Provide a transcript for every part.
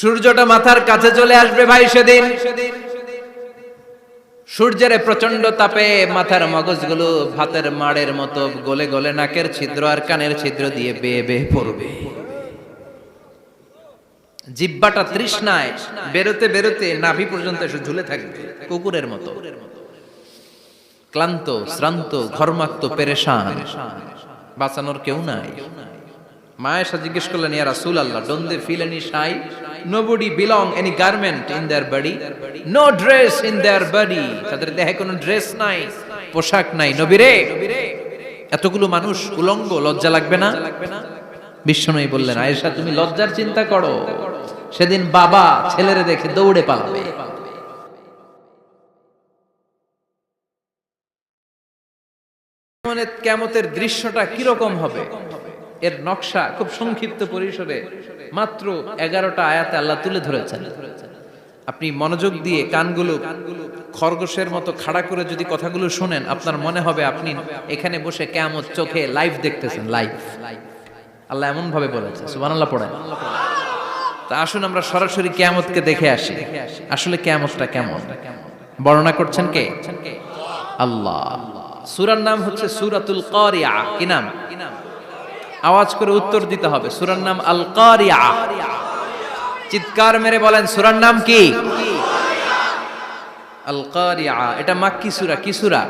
সূর্যটা মাথার কাছে চলে আসবে ভাই সেদিন। সূর্যের প্রচন্ড তাপে মাথার মগজগুলো ভাতের মাড়ের মতো গলে গলে নাকের ছিদ্র আর কানের ছিদ্র দিয়ে বেয়ে বেয়ে পড়বে। জিহ্বাটা তৃষ্ণায় বেরোতে বেরোতে নাভি পর্যন্ত এসে ঝুলে থাকবে কুকুরের মতো, ক্লান্ত শ্রান্ত ঘর্মাক্ত পেরেশান, বাঁচানোর কেউ নাই। মায়েশা জিজ্ঞেস করলেন, ইয়া রাসূলুল্লাহ, don't they feel any shy? Nobody belong any garment in their body, no dress in their body. তাদের দেহে কোনো ড্রেস নাই, পোশাক নাই। নবী রে, এতগুলো মানুষ উলঙ্গ, লজ্জা লাগবে না? বিশ্বনবী বললেন, আয়েশা তুমি লজ্জার চিন্তা করো, সেদিন বাবা ছেলেরে দেখে দৌড়ে পালাবে। কিয়ামতের দৃশ্যটা কিরকম হবে এর নকশা খুব সংক্ষিপ্ত পরিসরে মাত্র 11টা আয়াতে আল্লাহ তুলে ধরেছেন। আপনি মনোযোগ দিয়ে কানগুলো খরগোশের মতো খাড়া করে যদি কথাগুলো শুনেন, আপনার মনে হবে আপনি এখানে বসে কিয়ামত চোখে লাইভ দেখতেছেন। লাইভ আল্লাহ এমন ভাবে বলেছে, সুবহানাল্লাহ পড়েন। তা আসুন আমরা সরাসরি কিয়ামতকে দেখে আসি, আসলে কিয়ামতটা কেমন। বর্ণনা করছেন কে? আল্লাহ। সূরার নাম হচ্ছে সূরাতুল কারিয়া। কি নাম? আওয়াজ করে উত্তর দিতে হবে। সূরার নাম আল কারিয়া। চিৎকার মেরে বলেন, সূরার নাম কি? আল কারিয়া। এটা মাক্কি সূরা। কি সূরা?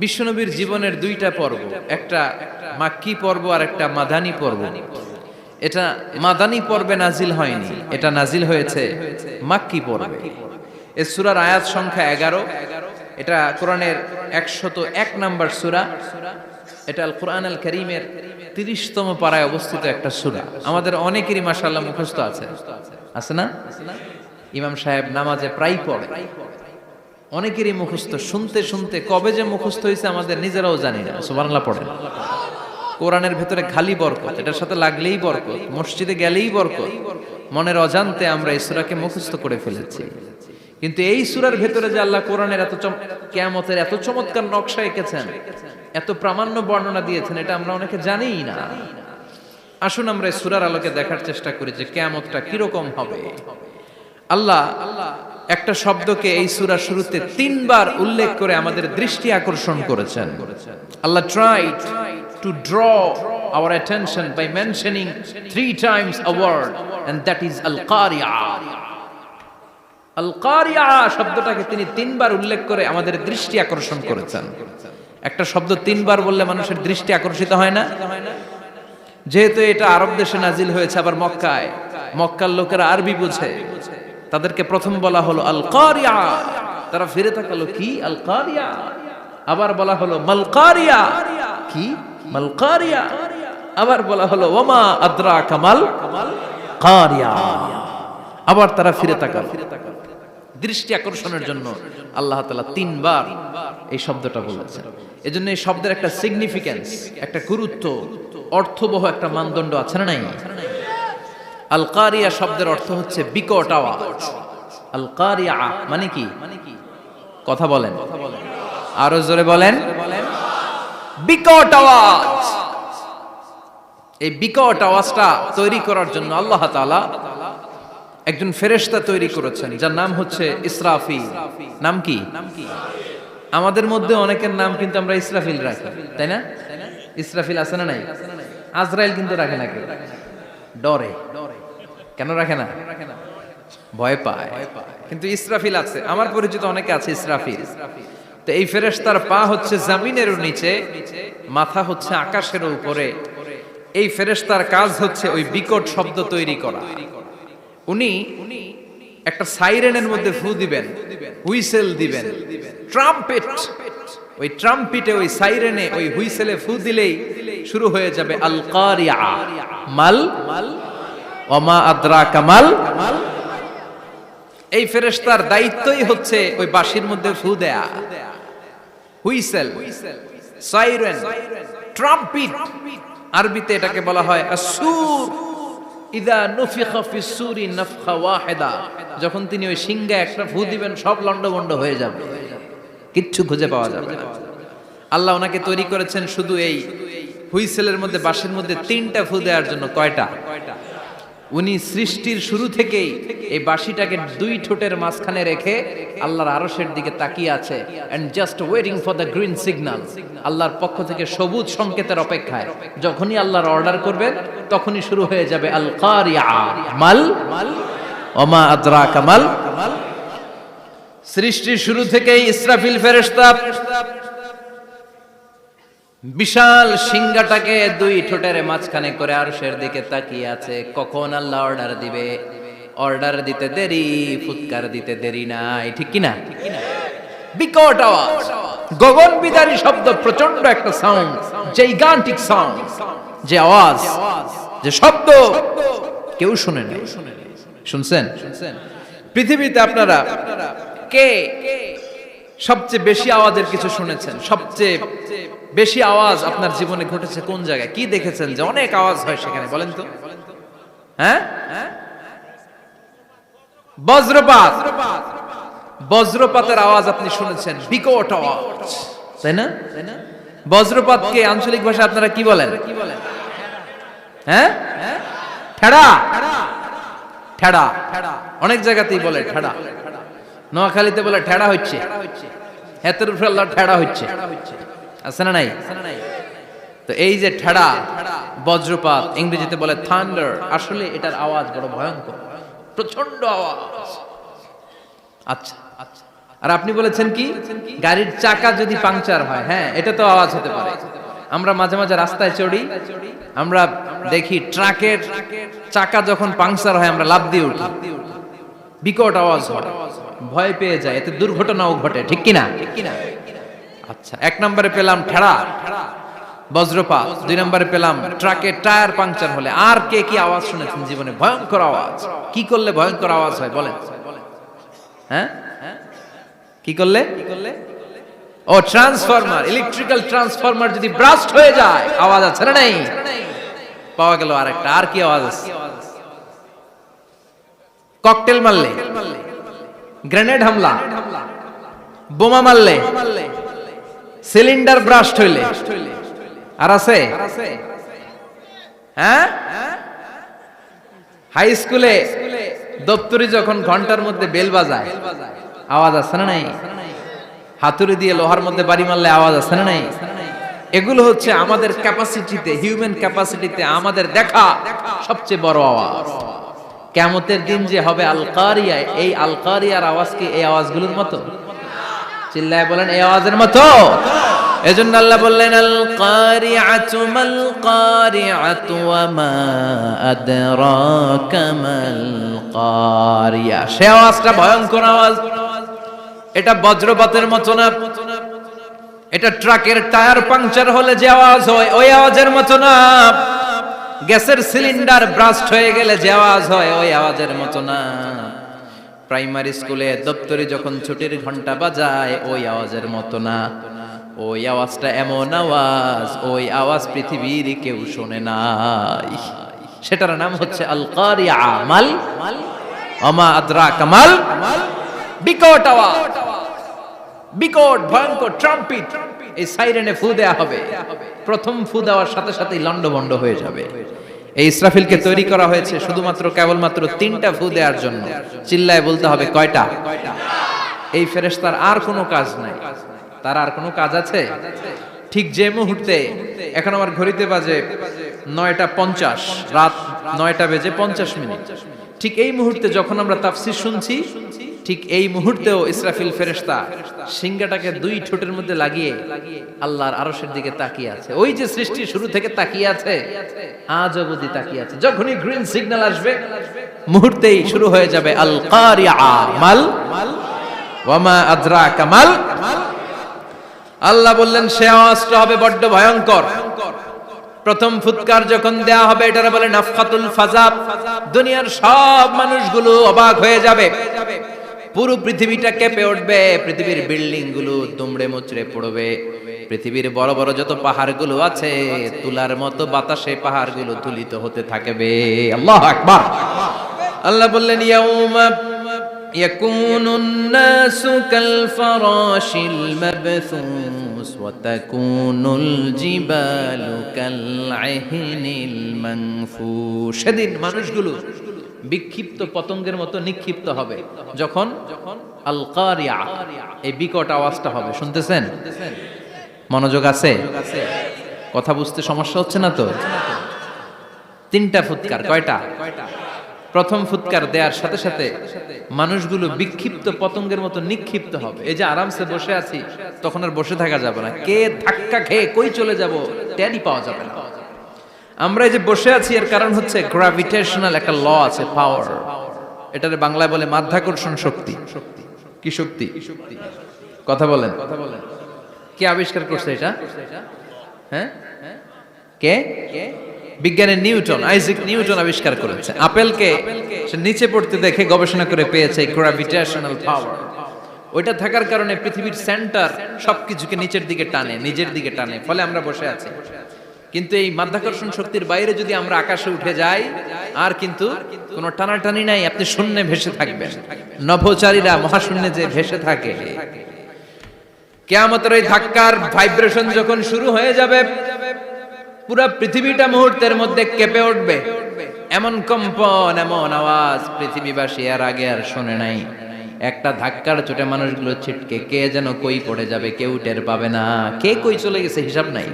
বিশ্বনবীর জীবনের দুইটা পর্ব, একটা মাক্কি পর্ব আর একটা মাদানী পর্ব। এটা মাদানী পর্বে নাজিল হয়নি, এটা নাজিল হয়েছে মাক্কি পর্বে। এই সূরার আয়াত সংখ্যা 11। এটা কোরআনের 101 নম্বর সূরা। এটা আল কোরআন আল কারীমের 30তম পারায় অবস্থিত একটা সূরা। আমাদের অনেকেরই মাশাআল্লাহ মুখস্থ আছে, আছে না? ইমাম সাহেব নামাজে প্রায় পড়ে, অনেকেরই মুখস্থ। শুনতে শুনতে কবে যে মুখস্থ হয়েছে আমাদের নিজেরাও জানি না। সুবহানাল্লাহ পড়েন। কোরআনের ভেতরে খালি বরকত, এটার সাথে লাগলেই বরকত, মসজিদে গেলেই বরকত। মনের অজান্তে আমরা এই সূরাকে মুখস্থ করে ফেলেছি। কিন্তু এই সূরার ভেতরে যে আল্লাহ কোরআনের কিয়ামতের এত চমৎকার নকশা এঁকেছেন, এত প্রামাণ্য বর্ণনা দিয়েছেন, এটা আমরা অনেকে জানিই না। আসুন আমরা এই সূরার আলোকে দেখার চেষ্টা করি যে কিয়ামতটা কিরকম হবে। আল্লাহ একটা শব্দকে এই সূরার শুরুতে 3 বার উল্লেখ করে আমাদের দৃষ্টি আকর্ষণ করেছেন। আল্লাহ tried to draw our attention by mentioning 3 times a word, and that is al-qari'ah. আল-কারিয়া শব্দটাকে তিনি 3 বার উল্লেখ করে আমাদের দৃষ্টি আকর্ষণ করেছেন। একটা শব্দ 3 বার বললে মানুষের দৃষ্টি আকর্ষিত হয় না? যেহেতু এটা আরব দেশে নাজিল হয়েছে, আবার মক্কায়, মক্কার লোকেরা আরবি বুঝে, তাদেরকে প্রথম বলা হলো আল-কারিয়া। তারা ফিরে তাকালো, কি আল-কারিয়া? আবার বলা হলো মাল-কারিয়া। কি মাল-কারিয়া? আবার বলা হলো ওয়ামা আদরাকা মাল-কারিয়া। আবার তারা ফিরে তাকালো। দৃষ্টি আকর্ষণের জন্য আল্লাহ তাআলা 3 বার এই শব্দটা বলেছেন। এজন্য এই শব্দের একটা সিগনিফিকেন্স, একটা গুরুত্ব, অর্থবহ একটা মানদণ্ড আছে না নাই? আল কারিয়া শব্দের অর্থ হচ্ছে বিকট আওয়াজ। আল কারিয়া মানে কি? কথা বলেন, আরো জোরে বলেন। বিকট আওয়াজ। এই বিকট আওয়াজটা তৈরি করার জন্য আল্লাহ তাআলা একজন ফেরেশতা তৈরি করেছেন, যার নাম হচ্ছে ইসরাফিল। নাম কি? আমাদের মধ্যে অনেকের নাম কিন্তু আমরা ইসরাফিল রাখি, তাই না? ইসরাফিল আছে না নাই? আজরাইল কিন্তু রাখে না কেউ, ডরে। কেন রাখে না? ভয় পায়। কিন্তু ইসরাফিল আছে, আমার পরিচিত অনেকে আছে ইসরাফিল। তো এই ফেরেশতার পা হচ্ছে জমিনের নিচে, মাথা হচ্ছে আকাশের উপরে। এই ফেরেশতার কাজ হচ্ছে ওই বিকট শব্দ তৈরি করা। উনি একটা সাইরেনের মধ্যে ফু দিবেন, হুইসেল দিবেন, ট্রাম্পেট। ওই ট্রাম্পিটে, ওই সাইরেনে, ওই হুইসেলে ফু দিলেই শুরু হয়ে যাবে আল কারিয়া। মাল ওমা আদরাকা মাল। এই ফেরেশতার দায়িত্বই হচ্ছে ওই বাঁশির মধ্যে ফু দেয়া। হুইসেল, সাইরেন, ট্রাম্পিট, আরবিতে এটাকে বলা হয় আসুর। ইদা নুফিখা ফিস সূরি নাফখা ওয়াহিদা, যখন তিনি ওই সিংহে একটা ফু দিবেন, সব লন্ডভন্ড হয়ে যাবে, কিচ্ছু খুঁজে পাওয়া যাবে না। আল্লাহ ওনাকে তৈরি করেছেন শুধু এই হুইসেলের মধ্যে, বাঁশির মধ্যে 3টা ফু দেওয়ার জন্য। কয়টা? উনি সৃষ্টির শুরু থেকেই এই বাঁশিটাকে দুই ঠোঁটের মাঝখানে রেখে আল্লাহর আরশের দিকে তাকিয়ে আছে and just waiting for the green signal. আল্লাহর পক্ষ থেকে সবুজ সংকেতের অপেক্ষায়। যখনই আল্লাহর অর্ডার করবেন তখনই শুরু হয়ে যাবে আল কারিয়া মাল ওমা আদরাকা মাল। সৃষ্টির শুরু থেকেই ইসরাফিল ফেরেশতা বিশাল সিংহাটাকে দুই ঠোঁটের মাঝখানে করে আরশের দিকে তাকিয়ে আছে, কখন আল্লাহ অর্ডার দিবে। অর্ডার দিতে দেরি, ফুৎকার দিতে দেরি নাই, ঠিক কি না? বিকট আওয়াজ, গগন বিদারী শব্দ, প্রচন্ড একটা সাউন্ড, জাইগান্টিক সাউন্ড, যে আওয়াজ, যে শব্দ কেউ শুনে নাই। শুনছেন? পৃথিবীতে আপনারা কে সবচেয়ে বেশি আওয়াজের কিছু শুনেছেন? সবচেয়ে বেশি আওয়াজ আপনার জীবনে ঘটেছে কোন জায়গায়? কি দেখেছেন যে অনেক আওয়াজ হয় সেখানে? বলেন তো। হ্যাঁ, বজ্রপাত। বজ্রপাতের আওয়াজ আপনি শুনেছেন, বিকট আওয়াজ, তাই না? বজ্রপাতকে আঞ্চলিক ভাষায় আপনারা কি বলেন? হ্যাঁ, ঠেড়া। ঠেড়া অনেক জায়গাতেই বলে ঠেড়া। নোয়াখালীতে বলে ঠেড়া হচ্ছে, হেতের উপরে আল্লাহ ঠেড়া হচ্ছে, আছে না নাই? তো এই যে ঠেড়া, বজ্রপাত, ইংরেজিতে বলে থান্ডার, আসলে এটার আওয়াজ বড় ভয়ঙ্কর, প্রচন্ড আওয়াজ। আচ্ছা, আর আপনি বলেছেন কি, গাড়ির চাকা যদি পাংচার হয়, হ্যাঁ এটা তো আওয়াজ হতে পারে। আমরা মাঝে মাঝে রাস্তায় চড়ি, আমরা দেখি ট্রাকের চাকা যখন পাংচার হয় আমরা লাফ দিয়ে উঠি, বিকট আওয়াজ হয়, ভয় পেয়ে যায়, এতে দুর্ঘটনাও ঘটে, ঠিক কিনা? আচ্ছা, এক নম্বরে পেলাম ঠেড়া, বজ্রপাত। দুই নম্বরে পেলাম ট্রাকের টায়ার পাংচার হলে। আর কে কি আওয়াজ শুনেছেন জীবনে? ভয়ঙ্কর আওয়াজ। কি করলে ভয়ঙ্কর আওয়াজ হয় বলেন? হ্যাঁ, কি করলে? ও ট্রান্সফরমার, ইলেকট্রিক্যাল ট্রান্সফরমার যদি ব্রাস্ট হয়ে যায় আওয়াজ আছে না নাই? পাওয়া গেল আরেকটা। আর কি আওয়াজ আছে? ককটেল মারলে, গ্রেনেড হামলা, বোমা মারলে, সিলিন্ডার ব্রাস্ট হইলে। আর আছে? হ্যাঁ, হাই স্কুলে দপ্তরি যখন ঘন্টার মধ্যে বেল বাজায় আওয়াজ আছে না নাই? হাতুড়ি দিয়ে লোহার মধ্যে বাড়ি মারলে আওয়াজ আছে না নাই? এগুলো হচ্ছে আমাদের ক্যাপাসিটিতে, হিউম্যান ক্যাপাসিটিতে আমাদের দেখা সবচেয়ে বড় আওয়াজ। কিয়ামতের দিন যে হবে আল কারিয়া, এই আল কারিয়ার আওয়াজ কি এই আওয়াজগুলোর মতো? চিল্লায় বলেন, এই আওয়াজের মতো। এজন্য আল্লাহ বললেন আল কারিআতু মাল কারিআতু ওয়া মা আদরাকা মাল কারিয়া। সে আওয়াজটা ভয়ঙ্কর আওয়াজ। এটা বজ্রপাতের মতো না, এটা ট্রাকের টায়ার পাংচার হলে যে আওয়াজ হয় ওই আওয়াজের মতো না, গ্যাসের সিলিন্ডার ব্রাস্ট হয়ে গেলে যে আওয়াজ হয় ওই আওয়াজের মতো না, প্রাইমারি স্কুলে দপ্তরি যখন ছুটির ঘন্টা বাজায় ওই আওয়াজের মতো না। ওই আওয়াজটা এমন আওয়াজ, ওই আওয়াজ পৃথিবীর কেউ শোনে নাই। সেটার নাম হচ্ছে আল কারিয়া মাল ওমা আদরাকা মাল। বিকট আওয়াজ, বিকট ভয়ঙ্কর ট্রাম্পিট। এই সাইরেনে ফু দেয়া হবে, প্রথম ফু দেওয়ার সাথে সাথেই লন্ডভন্ড হয়ে যাবে। এই ইসরাফিলকে তৈরি করা হয়েছে শুধুমাত্র কেবলমাত্র 3টা ফু দেওয়ার জন্য। চিল্লায় বলতে হবে কয়টা? এই ফেরেশতার আর কোনো কাজ নাই। তার আর কোনো কাজ আছে? ঠিক যে মুহূর্তে, এখন আমার ঘড়িতে বাজে 9:50, রাত 9:50, ঠিক এই মুহূর্তে যখন আমরা তাফসীর শুনছি, ঠিক এই মুহূর্তেও ইসরাফিল ফেরেশতা সিংহাটাকে দুই ঠোঁটের মধ্যে লাগিয়ে আল্লাহর আরশের দিকে তাকিয়ে আছে। ওই যে সৃষ্টির শুরু থেকে তাকিয়ে আছে, আজ অবধি তাকিয়ে আছে। যখনই গ্রিন সিগন্যাল আসবে মুহূর্তেই শুরু হয়ে যাবে আল কারিয়া মাল ওয়া মা আদরাকা মাল। আল্লাহ বললেন সে আওয়াজটা হবে বড্ড ভয়ঙ্কর। প্রথম ফুৎকার যখন দেয়া হবে এটারে বলে নাফখাতুল ফাজা। দুনিয়ার সব মানুষগুলো অবাক হয়ে যাবে, পুরো পৃথিবীটা কেঁপে উঠবে, পৃথিবীর বিল্ডিং গুলো দুমড়ে মুচড়ে পড়বে, পৃথিবীর বড় বড় যত পাহাড়গুলো আছে তুলার মতো বাতাসে পাহাড়গুলো তুলিত হতে থাকবে। আল্লাহু আকবার। আল্লাহ বললেন ইয়াউমা, يكون الناس كالفراش المبثوث وتكون الجبال كالعهن المنفوش সেদিন মানুষগুলো বিক্ষিপ্ত পতঙ্গের মতো নিক্ষিপ্ত হবে যখন আল কারিয়া এই বিকট আওয়াজটা হবে। শুনতেছেন? মনোযোগ আছে? কথা বুঝতে সমস্যা হচ্ছে না তো? তিনটা ফুৎকার। কয়টা? প্রথম ফুৎকার দেওয়ার সাথে সাথে মানুষগুলো বিক্ষিপ্ত পতঙ্গের মতো নিক্ষিপ্ত হবে। এই যে আরামসে বসে আছি, তখন আর বসে থাকা যাবে না। কে ধাক্কা খেয়ে কই চলে যাব টেরই পাওয়া যাবে না। আমরা এই যে বসে আছি এর কারণ হচ্ছে গ্র্যাভিটেশনাল একটা ল আছে, পাওয়ার। এটারে বাংলায় বলে মাধ্যাকর্ষণ শক্তি। কি শক্তি? কথা বলেন। কে আবিষ্কার করছে এটা? হ্যাঁ, কে? বিজ্ঞানের নিউটন, আইজাক নিউটন আবিষ্কার করেছে। আপেলকে সে নিচে পড়তে দেখে গবেষণা করে পেয়েছে গ্র্যাভিটেশনাল পাওয়ার। ওইটা থাকার কারণে পৃথিবীর সেন্টার সবকিছুকে নিচের দিকে টানে, নিজের দিকে টানে, ফলে আমরা বসে আছি। কিন্তু এই মাধ্যাকর্ষণ শক্তির বাইরে যদি আমরা আকাশে উঠে যাই, আর কিন্তু কোনো টানাটানি নাই, আপনি শূন্যে ভেসে থাকবেন। নভোচারীরা মহাশূন্যে যে ভেসে থাকে, কিয়ামতের ওই ধাক্কার ভাইব্রেশন যখন শুরু হয়ে যাবে, পুরা পৃথিবীটা মুহূর্তের মধ্যে কেঁপে উঠবে। এমন কম্পন, এমন আওয়াজ পৃথিবীবাসী আর আগে আর শোনে নাই। একটা ধাক্কার চোটে মানুষগুলো ছিটকে কে যেন কই পড়ে যাবে, কেউ টের পাবে না। কে কই চলে গেছে হিসাব নাই।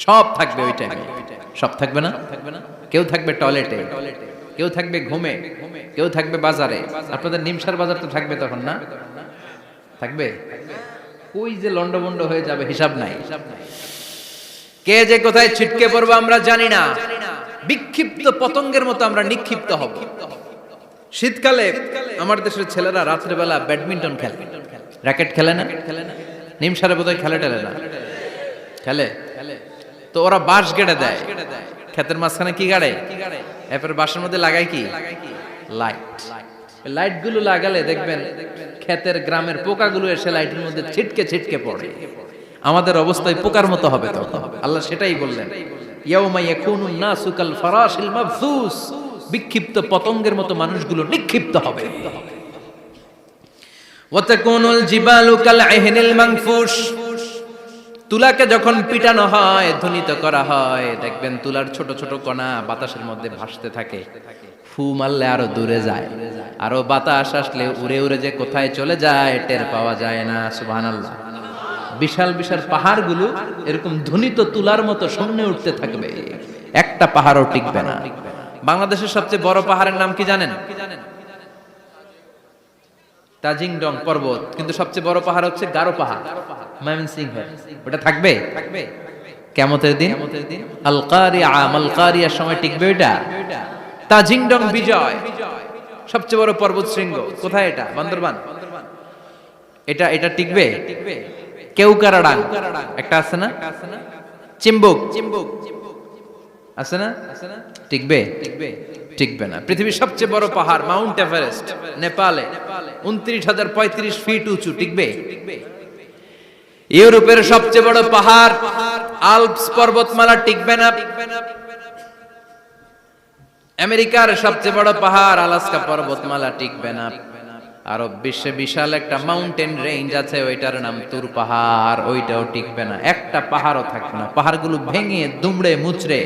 সব থাকবে ওই টাইমে। সব থাকবে না? কেউ থাকবে টয়লেটে, কেউ থাকবে ঘুমে, কেউ থাকবে বাজারে। আপনাদের নিমসার বাজার তো থাকবে তখন, না থাকবে? কই যে লন্ডভন্ড হয়ে যাবে হিসাব নাই। কে যে কোথায় ছিটকে পড়বো আমরা জানি না। বিক্ষিপ্ত পতঙ্গের মতো আমরা নিক্ষিপ্ত হব। শীতকালে আমার দেশের ছেলেরা রাত্রেবেলা ব্যাডমিন্টন খেলে, র্যাকেট খেলে না? নিমসারে বোধহয় খেলে টেলে না, খেলে। তো ওরা বাঁশ গেড়ে দেয় ক্ষেতের মাঝখানে। কি গাড়ে? এরপর বাঁশের মধ্যে লাগায় কি? লাইট। লাইট গুলো লাগালে দেখবেন ক্ষেতের গ্রামের পোকাগুলো এসে লাইটের মধ্যে ছিটকে ছিটকে পড়ে। আমাদের অবস্থায় পোকার মতো হবে তখন। আল্লাহ সেটাই বললেন, ইয়াউমা ইয়াকুনুন নাসু কাল ফারাশিল মাবসুস। বিক্ষিপ্ত পতঙ্গের মতো মানুষগুলো নিক্ষিপ্ত হবে। ওয়া তাকুনুল জিবালু কাল আহিনিল মানফুশ। তুলাকে যখন পিটানো হয়, ধ্বনিত করা হয়, দেখবেন তুলার ছোট ছোট কণা বাতাসের মধ্যে ভাসতে থাকে। ফু মারলে আরো দূরে যায়, আরো বাতাস আসলে উড়ে উড়ে যে কোথায় চলে যায় টের পাওয়া যায় না। সুবহানাল্লাহ। বিশাল বিশাল পাহাড়গুলো এরকম ধ্বনিত তুলার মতো সামনে উঠতে থাকবে, একটা পাহাড়ও টিকবে না। বাংলাদেশের সবচেয়ে বড় পাহাড়ের নাম কি জানেন? তাজিংডং পর্বত। কিন্তু সবচেয়ে বড় পাহাড় হচ্ছে গারো পাহাড়, ময়মনসিংহে। ওটা থাকবে কিয়ামতের দিন। আল কারিয়া, আল কারিয়ার সময় টিকবে ওটা। তাজিংডং বিজয় সবচেয়ে বড় পর্বত শৃঙ্গ। কোথায় এটা? বান্দরবান। এটা টিকবে? কেউকারাডাং একটা আছে না? চিম্বুক আছে না? টিকবে? টিকবে না। পৃথিবীর সবচেয়ে বড় পাহাড় মাউন্ট এভারেস্ট নেপালে 29,035 ফিট উঁচু, টিকবে? ইউরোপের সবচেয়ে বড় পাহাড় আল্পস পর্বতমালা টিকবে না। আমেরিকার সবচেয়ে বড় পাহাড় আলাস্কা পর্বতমালা টিকবে না। আরব বিশ্বে বিশাল একটা মাউন্টেন রেঞ্জ আছে, ওইটার নাম তুর পাহাড়, ওইটাও টিকবে না। একটা পাহাড়ও থাকবে না। পাহাড়গুলো ভেঙে দুমড়ে মুচড়ে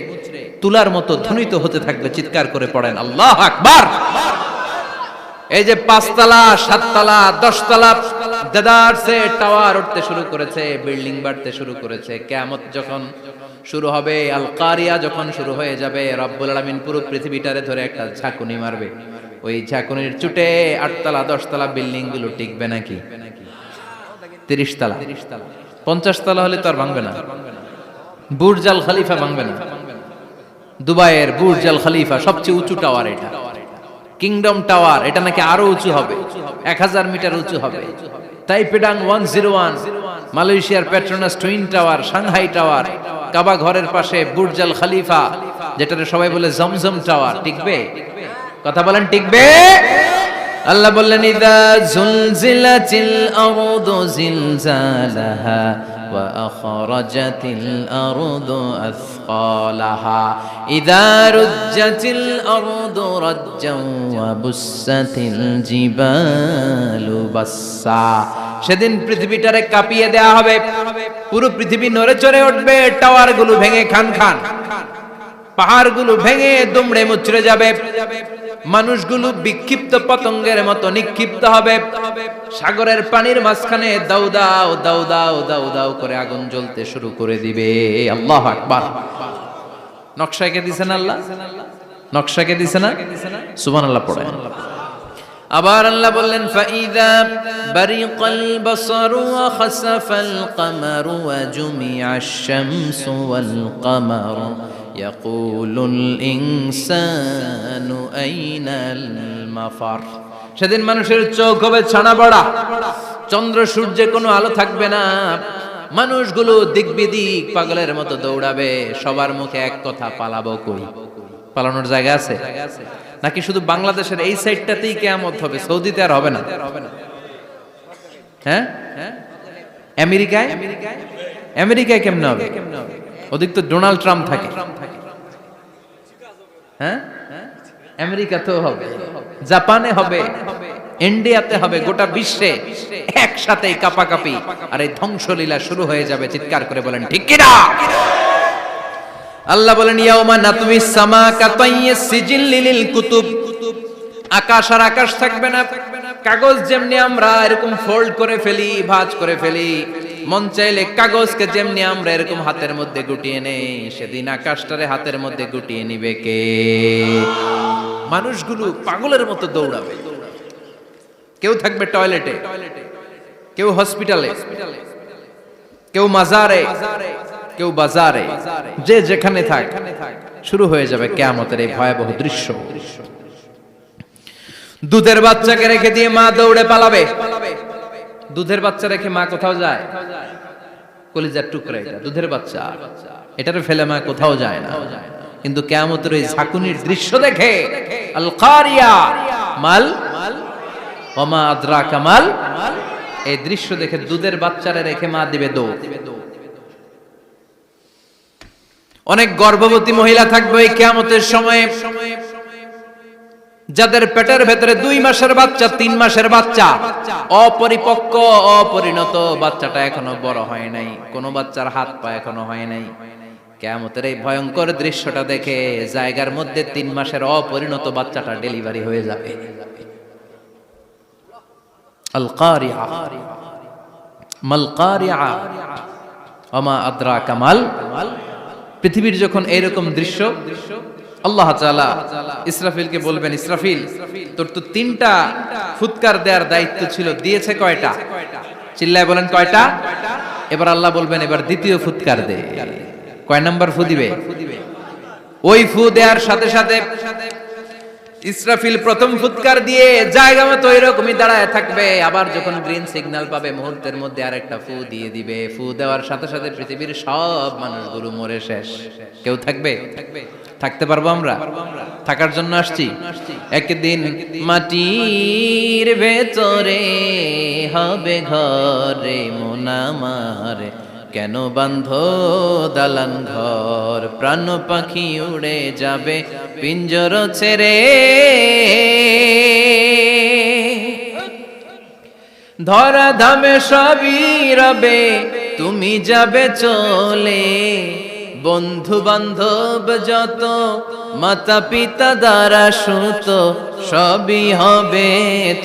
তুলার মতো ধ্বনিত হতে থাকবে। চিৎকার করে পড়েন আল্লাহু আকবার। এই যে 5 তলা, 7 তলা, 10 তলা দেদারসে টাওয়ার উঠতে শুরু করেছে, বিল্ডিং বাড়তে শুরু করেছে। কিয়ামত যখন শুরু হবে, আল কারিয়া যখন শুরু হয়ে যাবে, রব্বুল আলামিন পুরো পৃথিবীটারে ধরে একটা ঝাঁকুনি মারবে। ওই ঝাঁকুনির চুটে 8 তলা 10 তলা বিল্ডিং গুলো টিকবে নাকি? 30 তলা 50 তলা হলে তো আর ভাঙবে না। বুর্জ আল খলিফা ভাঙবে না। দুবাইয়ের বুর্জ আল খলিফা সবচেয়ে উঁচু টাওয়ার এটা। কিংডম টাওয়ার এটা নাকি আরো উঁচু হবে, 1000 মিটার উঁচু হবে। তাইপেডাং 101, মালয়েশিয়ার Petronas twin tower, Shanghai tower, Kaaba ঘরের পাশে বুর্জ আল খলিফা, যেটাকে সবাই বলে জমজম টাওয়ার, টিকবে? কথা বলেন, টিকবে? আল্লাহ বললেন, ইযা জুলজিলাতিল আরদু জিলজালাহা وأخرجت الأرض أثقالها إذا رجت الأرض رجا وبست الجبال بسا সেদিন পৃথিবীটারে কাঁপিয়ে দেয়া হবে, পুরো পৃথিবী নড়ে চড়ে উঠবে, টাওয়ারগুলো ভেঙে খান খান, পাহাড়গুলো ভেঙে দুমড়ে মুচড়ে যাবে, মানুষগুলো বিক্ষিপ্ত পতঙ্গের মতো নিক্ষিপ্ত হবে, সাগরের পানির মাঝখানে দাউ দাউ দাউ দাউ দাউ দাউ করে আগুন জ্বলতে শুরু করে দিবে। আল্লাহু আকবার। নকশা এঁকে দিছেন আল্লাহ, নকশা এঁকে দিছে না? সুবহানাল্লাহ পড়েন। আবার আল্লাহ বললেন ফাইদা বারিকাল বাসারু ওয়া খাসাফাল কামারু ওয়া জুমিআশ শামসু ওয়াল কামারু ইয়াকুলুল ইনসানু আইনাল মাফার। সেদিন মানুষের চোখ হবে ছানা বড়া, চন্দ্র সূর্যে কোনো আলো থাকবে না, মানুষগুলো দিক বিদিক পাগলের মতো দৌড়াবে, সবার মুখে এক কথা, পালাবো কই? পালানোর জায়গা আছে নাকি শুধু বাংলাদেশের এই সাইডটাতেই কিয়ামত হবে, সৌদিতে আর হবে না? হ্যাঁ, আমেরিকায়, আমেরিকায় কেমনে হবে? ওদিক তো ডোনাল্ড ট্রাম্প থাকে। হ্যাঁ, আমেরিকাতেও হবে, জাপানে হবে, ইন্ডিয়াতে হবে, গোটা বিশ্বে একসাথে কাপাকাপি আর এই ধ্বংসলীলা শুরু হয়ে যাবে। চিৎকার করে বলেন ঠিক কিনা? আল্লাহ বলেন ইয়াউমা নাতুমিস সামা কাতাইয়িস সিজিল লিল কুতুব। আকাশ আর আকাশ থাকবে না, কাগজ যেমনি আমরা এরকম ফোল্ড করে ফেলি, ভাঁজ করে ফেলি, মন চাইলে কাগজকে যেমনি আমরা এরকম হাতের মধ্যে গুটিয়ে নেই, সেদিন আকাশটারে হাতের মধ্যে গুটিয়ে নিবে কে? মানুষগুলো পাগলের মতো দৌড়াবে, কেউ থাকবে টয়লেটে, কেউ হসপিটালে, কেউ মাজারে, কেউ বাজারে, যে যেখানে থাক, শুরু হয়ে যাবে কিয়ামতের এই ভয়াবহ দৃশ্য। দুধের বাচ্চাকে রেখে দিয়ে মা দৌড়ে পালাবে। দুধের বাচ্চা রেখে মা কোথাও যায়? কলিজার টুকরা এটা, দুধের বাচ্চা, এটারে ফেলে মা কোথাও যায় না। কিন্তু কিয়ামতের এই ঝাঁকুনির দৃশ্য দেখে আল কারিয়া মাল ওমা আদরাকা মাল, এই দৃশ্য দেখে দুধের বাচ্চারে রেখে মা দিবে দৌড়। অনেক গর্ভবতী মহিলা থাকবে এই কিয়ামতের সময়ে, যাদের পেটের ভেতরে 2 মাসের বাচ্চা, 3 মাসের বাচ্চা, অপরিপক্ক অপরিণত, বাচ্চাটা এখনো বড় হয় নাই, কোন বাচ্চার হাত পা এখনো হয় নাই। কিয়ামতের এই ভয়ঙ্কর দৃশ্যটা দেখে জায়গার মধ্যে 3 মাসের অপরিণত বাচ্চাটা ডেলিভারি হয়ে যাবে। আল কারিয়া মাল কারিয়া ওমা আদরাকা মাল। পৃথিবীর যখন এরকম দৃশ্য, আল্লাহ তাআলা ইসরাফিলকে বলবেন, ইসরাফিল তোর তো 3টা ফুৎকার দেওয়ার দায়িত্ব ছিল, দিয়েছে কয়টা? চিল্লায় বলেন কয়টা? এবার আল্লাহ বলবেন এবার দ্বিতীয় ফুৎকার দে। কয় নাম্বার ফু দিবে? ওই ফু দেওয়ার সাথে সাথে ইসরাফিল প্রথম ফুৎকার দিয়ে জায়গা মতো এরকমই দাঁড়ায় থাকবে, আবার যখন গ্রিন সিগন্যাল পাবে মুহূর্তের মধ্যে আরেকটা ফু দিয়ে দিবে। ফু দেওয়ার সাথে সাথে পৃথিবীর সব মানুষগুলো মরে শেষ, কেউ থাকবে? থাকতে পারবো আমরা? থাকার জন্য আসছি। একদিন মাটির ভেতরে হবে ঘরে মন আমার, কেন বাঁধো দালান ঘর, প্রাণ পাখি উড়ে যাবে পিঞ্জর ছেড়ে, ধরা ধামে সবই রবে তুমি যাবে চলে, বন্ধু বান্ধব যত মাতা পিতা দ্বারা সুত সবই হবে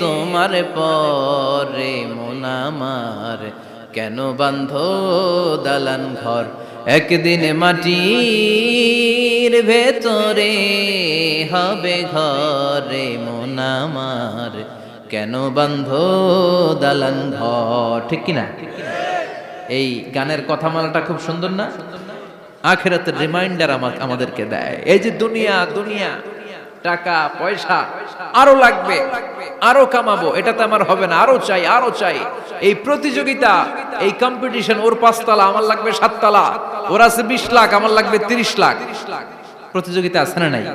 তোমার পরে মন আমার, কেন বাঁধো দালান ঘর, একদিন মাটির ভেতরে হবে ঘরে মন আমার, কেন বাঁধো দালান ঘর। ঠিক কিনা? এই গানের কথামালাটা খুব সুন্দর না? আখিরাতের রিমাইন্ডার আমাদেরকে দেয়। এই যে দুনিয়া দুনিয়া, টাকা পয়সা আরো লাগবে, আরো কামাবো, এটাতে আমার হবে না, আরো চাই আরো চাই। এই প্রতিযোগিতা, এই কম্পিটিশন, ওর 5 তলা আমার লাগবে 7 তলা, ওর আছে 20 লাখ আমার লাগবে 30 লাখ, প্রতিযোগিতা আছে না নাই?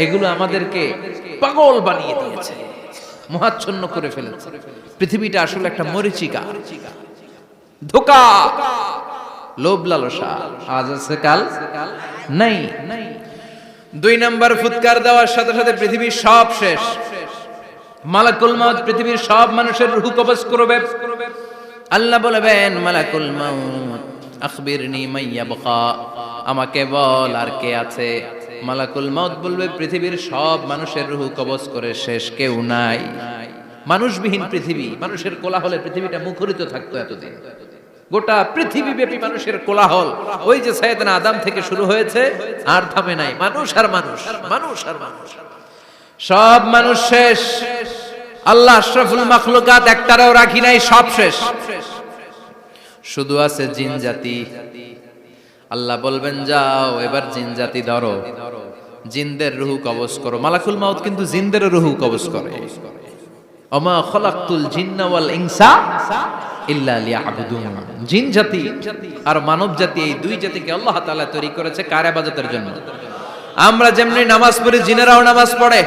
এগুলো আমাদেরকে পাগল বানিয়ে দিয়েছে, মোহাচ্ছন্ন করে ফেলেছে। পৃথিবীটা আসলে একটা মরীচিকা, ধোঁকা, লোভ লালসা, আজ আছে কাল নাই। 2 নাম্বার ফুৎকার দেওয়ার সাথে সাথে পৃথিবীর সব শেষ। মালাকুল মাউত পৃথিবীর সব মানুষের রূহ কবজ করবে। আল্লাহ বলবেন, মালাকুল মাউত আখবিরনি মাইয়াবকা, আমাকে বল আর কে আছে। মালাকুল মাউত বলবে, পৃথিবীর সব মানুষের রূহ কবজ করে শেষ, কেউ নাই। মানুষবিহীন পৃথিবী, মানুষের কোলাহলে পৃথিবীটা মুখরিত থাকতো এতদিন। গোটা পৃথিবী ব্যাপী মানুষের কোলাহল, ওই যে সাইয়েদনা আদম থেকে শুরু হয়েছে, আর থামে নাই। মানুষ আর মানুষ, মানুষ আর মানুষ, সব মানুষ শেষ। আল্লাহ আশরাফুল মাখলুকাত একটারও রাখি নাই, সব শেষ। শুধু আছে জিন জাতি। আল্লাহ বলবেন, যাও এবার জিন জাতি ধরো, জিনদের রূহ কবজ করো। মালাকুল মাউত কিন্তু জিনদের রূহ কবজ করে। ওমা খলাকতুল জিন্না ওয়াল ইনসা ইল্লা লিয়াবুদুন। জিন জাতি আর মানব জাতি, এই দুই জাতিকে আল্লাহ তাআলা তৈরি করেছে কার ইবাদতের জন্য। আমরা যেমনি নামাজ পড়ি, জিনেরাও নামাজ পড়ে।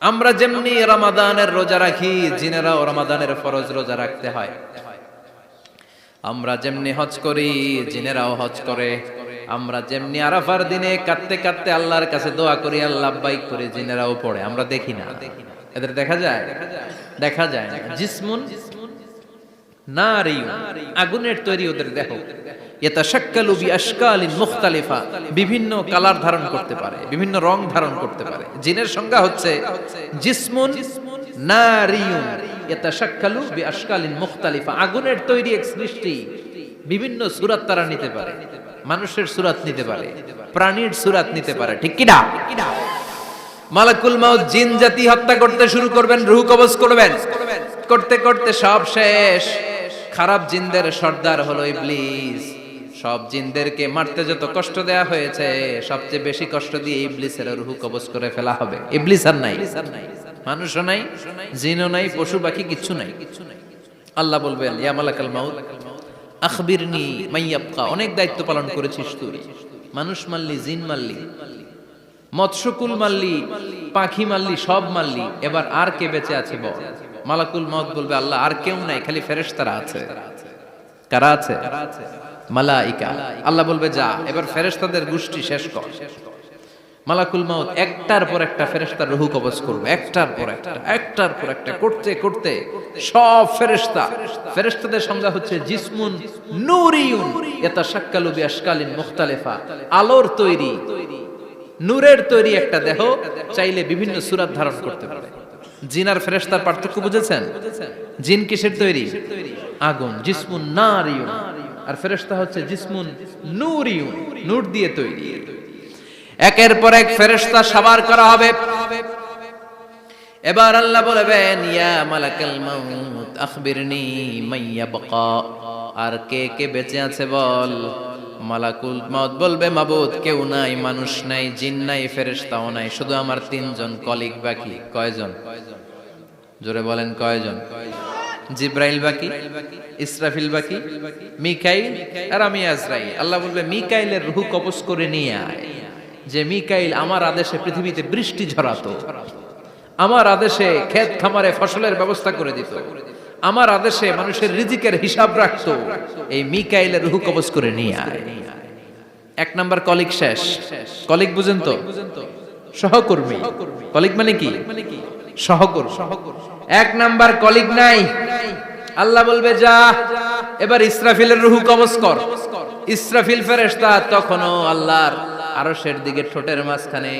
আমরা যেমনি রমাদানের রোজা রাখি, জিনেরাও রমাদানের ফরজ রোজা রাখতে হয়। আমরা যেমনি হজ করি, জিনেরাও হজ করে। আমরা যেমনি আরাফার দিনে কাঁদতে কাঁদতে আল্লাহর কাছে দোয়া করি, আল্লাহ লাব্বাইক করে, জিনেরাও পড়ে। আমরা দেখি না, এদের দেখা যায়? দেখা যায় না। জিসমুন নারিয়ুন, আগুনের তৈরি ওদের দেহ। ইয়াতাশাক্কালু বিআশকালিন মুখতালিফা, বিভিন্ন কালার ধারণ করতে পারে, বিভিন্ন রং ধারণ করতে পারে। জিনের সংজ্ঞা হচ্ছে জিসমুন নারিয়ুন ইয়াতাশাক্কালু বিআশকালিন মুখতালিফা, আগুনের তৈরি এক সৃষ্টি। বিভিন্ন সূরত তারা নিতে পারে, মানুষের সূরত নিতে পারে, প্রাণীর সূরত নিতে পারে, ঠিক কি না? মালাকুল মাউত জিন জাতি হত্যা করতে শুরু করবেন, রূহ কবজ করবেন। করতে করতে সব শেষ। খারাপ জিনদের সর্দার হলো ইবলিস। সব জিনদেরকে মারতে যত কষ্ট দেয়া হয়েছে, সবচেয়ে বেশি কষ্ট দিয়ে ইবলিসের রূহ কবজ করে ফেলা হবে। ইবলিস আর নাই, মানুষও নাই, জিনও নাই, পশু পাখি কিচ্ছু নাই। আল্লাহ বলবেন, ইয়া মালাকাল মাউত আখবিরনি মাইয়াবকা, অনেক দায়িত্ব পালন করেছিস তুই। মানুষ মারলি, জিন মারলি, মৎস্যকুল মারলি, পাখি মারলি, সব মারলি, এবার আর কে বেঁচে আছে বল। মালাকুল মাউত বলবে, আল্লাহ আর কেউ নাই, খালি ফেরেশতারা আছে। কারা আছে? মালাইকা। আল্লাহ বলবে, যা এবার ফেরেশতাদের গোষ্ঠী শেষ কর। মালাকুল মাউত একটার পর একটা ফেরেশতার রূহ কবজ করবে, একটার পর একটা, একটার পর একটা করতে করতে সব ফেরেশতা। ফেরেশতাদের সংজ্ঞা হচ্ছে জিসমুন নূরিয়ুন ইয়াতাশাক্কালু বিআশকালিন মুখতালিফা, আলোর তৈরি, নূরের তৈরি একটা দেহ, চাইলে বিভিন্ন সূরত ধারণ করতে পারে। জিন আর ফেরেশতার পার্থক্য বুঝেছেন? জিন কিসের তৈরি? আগুন, জিসমুন নারিয়ুন। আর ফেরেশতা হচ্ছে জিসমুন নূরিয়ুন, নূর দিয়ে তৈরি। একের পর এক ফেরেশতা সবার করা হবে। এবার আল্লাহ বলবেন, ইয়া মালাকাল মাউত আখবিরনি মাইয়াবকা, আর কে কে বেঁচে আছে বল। মালাকুল মাউত বলবে, মাবুদ কেউ নাই, মানুষ নাই, জিন নাই, ফেরেশতাও নাই, শুধু আমার 3 জন কলিগ বাকি। কয়জন? জোরে বলেন, কয়জন? জিব্রাইল বাকি, ইসরাফিল বাকি, মিকাইল আর আমি আজরাইল। আল্লাহ বলবে, মিকাইলের রূহ কবজ করে নিয়ে আয়। যে মিকাইল আমার আদেশে পৃথিবীতে বৃষ্টি ঝরাতো, আমার আদেশে ক্ষেত খামারে ফসলের ব্যবস্থা করে দিত, আমার আদেশে মানুষের রিজিকের হিসাব রাখতো, এই মিকাইলের রূহ কবজ করে নিয়ে আয়। 1 নাম্বার কলিগ শেষ। কলিগ বুঝেন তো? সহকর্মী। কলিগ মানে কি? সহকর্মী। 1 নাম্বার কলিগ নাই। আল্লাহ বলবে, যা এবার ইসরাফিলের রূহ কবজ কর। ইসরাফিল ফেরেশতা তখনও আল্লাহর আরশের দিকে ঠোঁটের মাঝখানে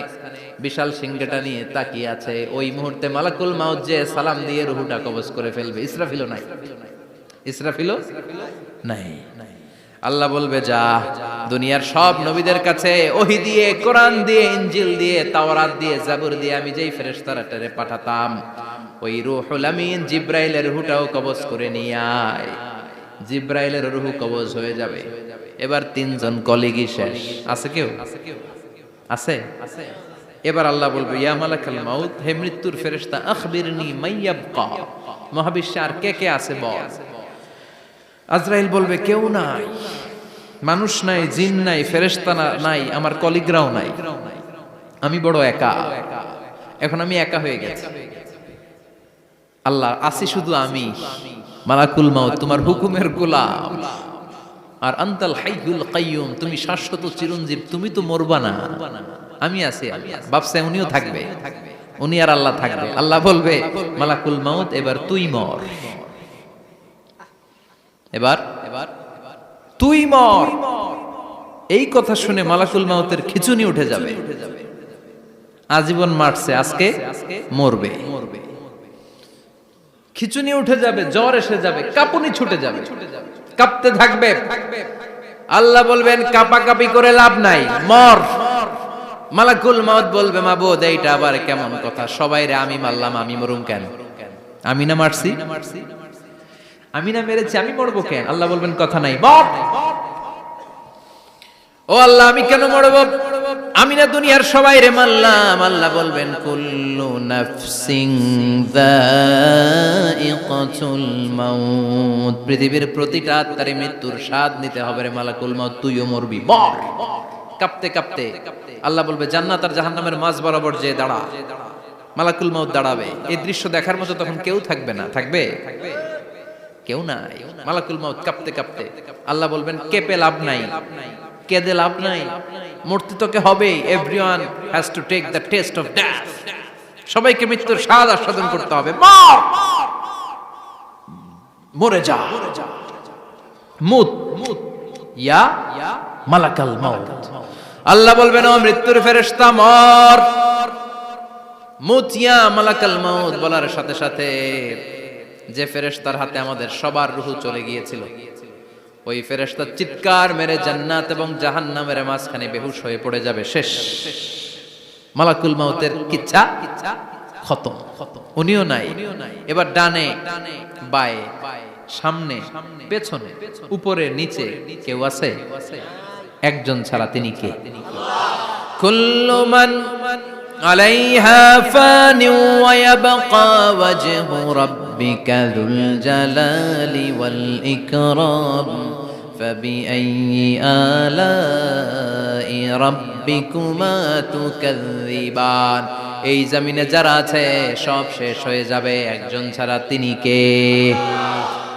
বিশাল সিংহটা নিয়ে তাকিয়ে আছে। ওই মুহূর্তে মালাকুল মাউত যে সালাম দিয়ে রূহটা কবজ করে ফেলবে। ইসরাফিলও নাই, ইসরাফিলও নাই। আল্লাহ বলবে, যা দুনিয়ার সব নবীদের কাছে ওহী দিয়ে, কোরআন দিয়ে, ইনজিল দিয়ে, তাওরাত দিয়ে, জাবুর দিয়ে আমি যেই ফেরেশতাটারে পাঠাতাম, ওই রূহুল আমিন জিব্রাইলের রূহটাও কবজ করে নিয়ে আয়। জিব্রাইলের রূহ কবজ হয়ে যাবে। এবার 3 জন কলিগই শেষ। আছে কেউ? আছে? এবার আল্লাহ বলবে, ইয়া মালাকাল মাউত, হে মৃত্যুর ফেরেশতা, আখবিরনি মাইয়াবকা, মহাবিশ্বে আর কে কে আছে বল। আজরাইল বলবে, কেউ নাই, মানুষ নাই, জিন নাই, ফেরেশতা নাই, আমার কলিগরাও নাই, আমি বড় একা। এখন আমি একা হয়ে গেছি। আল্লাহ, আসি শুধু আমি। মালাকুল মাউত তোমার হুকুমের গোলাম, আর আনতাল হাইয়ুল কাইয়ুম তুমি শাশ্বত চিরঞ্জীব, তুমি তো মরবা না, আমি আছি। ভাবছে উনিও থাকবে, উনি আর আল্লাহ থাকবে। আল্লাহ বলবে মালাকুল মাউত এবার তুই মর, এবার তুই মর। এই কথা শুনে মালাকুল মাউতের খিচুনি উঠে যাবে, আজীবন মারছে, আজকে মরবে। খিচুনি উঠে যাবে, জ্বর এসে যাবে, কাঁপুনি ছুটে যাবে, কাঁপতে থাকবে। আল্লাহ বলবেন কাঁপাকাঁপি করে লাভ নাই, মর। মালাকুল মাউত বলবে মাবুদ এইটা আবার কেমন কথা, সবাই রে আমি মারলাম, আমি মরুম কেন? আমি না মারছি, আমি না মেরেছি, আমি মরবো কেন? আল্লাহ বলবেন কথা নাই, মর। ও আল্লাহ আমি কেন মরবো? আমি না দুনিয়ার সবাই রে মারলাম। আল্লাহ বলবেন কুল্লু নাফসিন যায়িকাতুল মাউত, পৃথিবীর প্রতিটা আত্মারে মৃত্যুর স্বাদ নিতে হবে রে মালাকুল মাউত, তুইও মরবি, মর। কাঁপতে কাঁপতে আল্লাহ বলবে জান্নাত আর জাহান্নামের মাঝ বরাবর যে দাঁড়া। মালাকুল মাউত দাঁড়াবে, এই দৃশ্য দেখার মতো তখন কেউ থাকবে না, থাকবে কেউ নাই। মালাকুল মাউত কাঁপতে কাঁপতে আল্লাহ বলবেন কেঁপে লাভ নাই, কেঁদে লাভ নাই, মরতে তোকে হবে। Everyone has to take the test of death, সবাইকে মৃত্যুর স্বাদ আস্বাদন করতে হবে। মর, মরে যা, মুত ইয়া মালাকাল মাউত। আল্লাহ বলবেন ও মৃত্যুর ফেরেশতা মর, মুত ইয়া মালাকাল মাউত। বলার সাথে সাথে যে ফেরেশতার হাতে আমাদের সবার রূহ চলে গিয়েছিল, ওই ফেরেশতা চিৎকার মেরে জান্নাত এবং জাহান্নামের মাঝখানে বেহুশ হয়ে পড়ে যাবে, শেষ। মালাকুল মাউতের কিচ্ছা খতম, উনিও নাই। এবার ডানে বায়ে সামনে পেছনে উপরে নিচে কেউ আছে? একজন ছাড়া, তিনি কে? কুল্লু মান আলাইহা ফানি ওয়া ইয়াবকা ওয়াজহু রাব্বিকা যুল জালালি ওয়াল ইকরাম ফাবিআইয়ি আলাই রাব্বিকুমা তুকাযযিবান। এই জমিনে যারা আছে সব শেষ হয়ে যাবে, একজন ছাড়া, তিনি কে?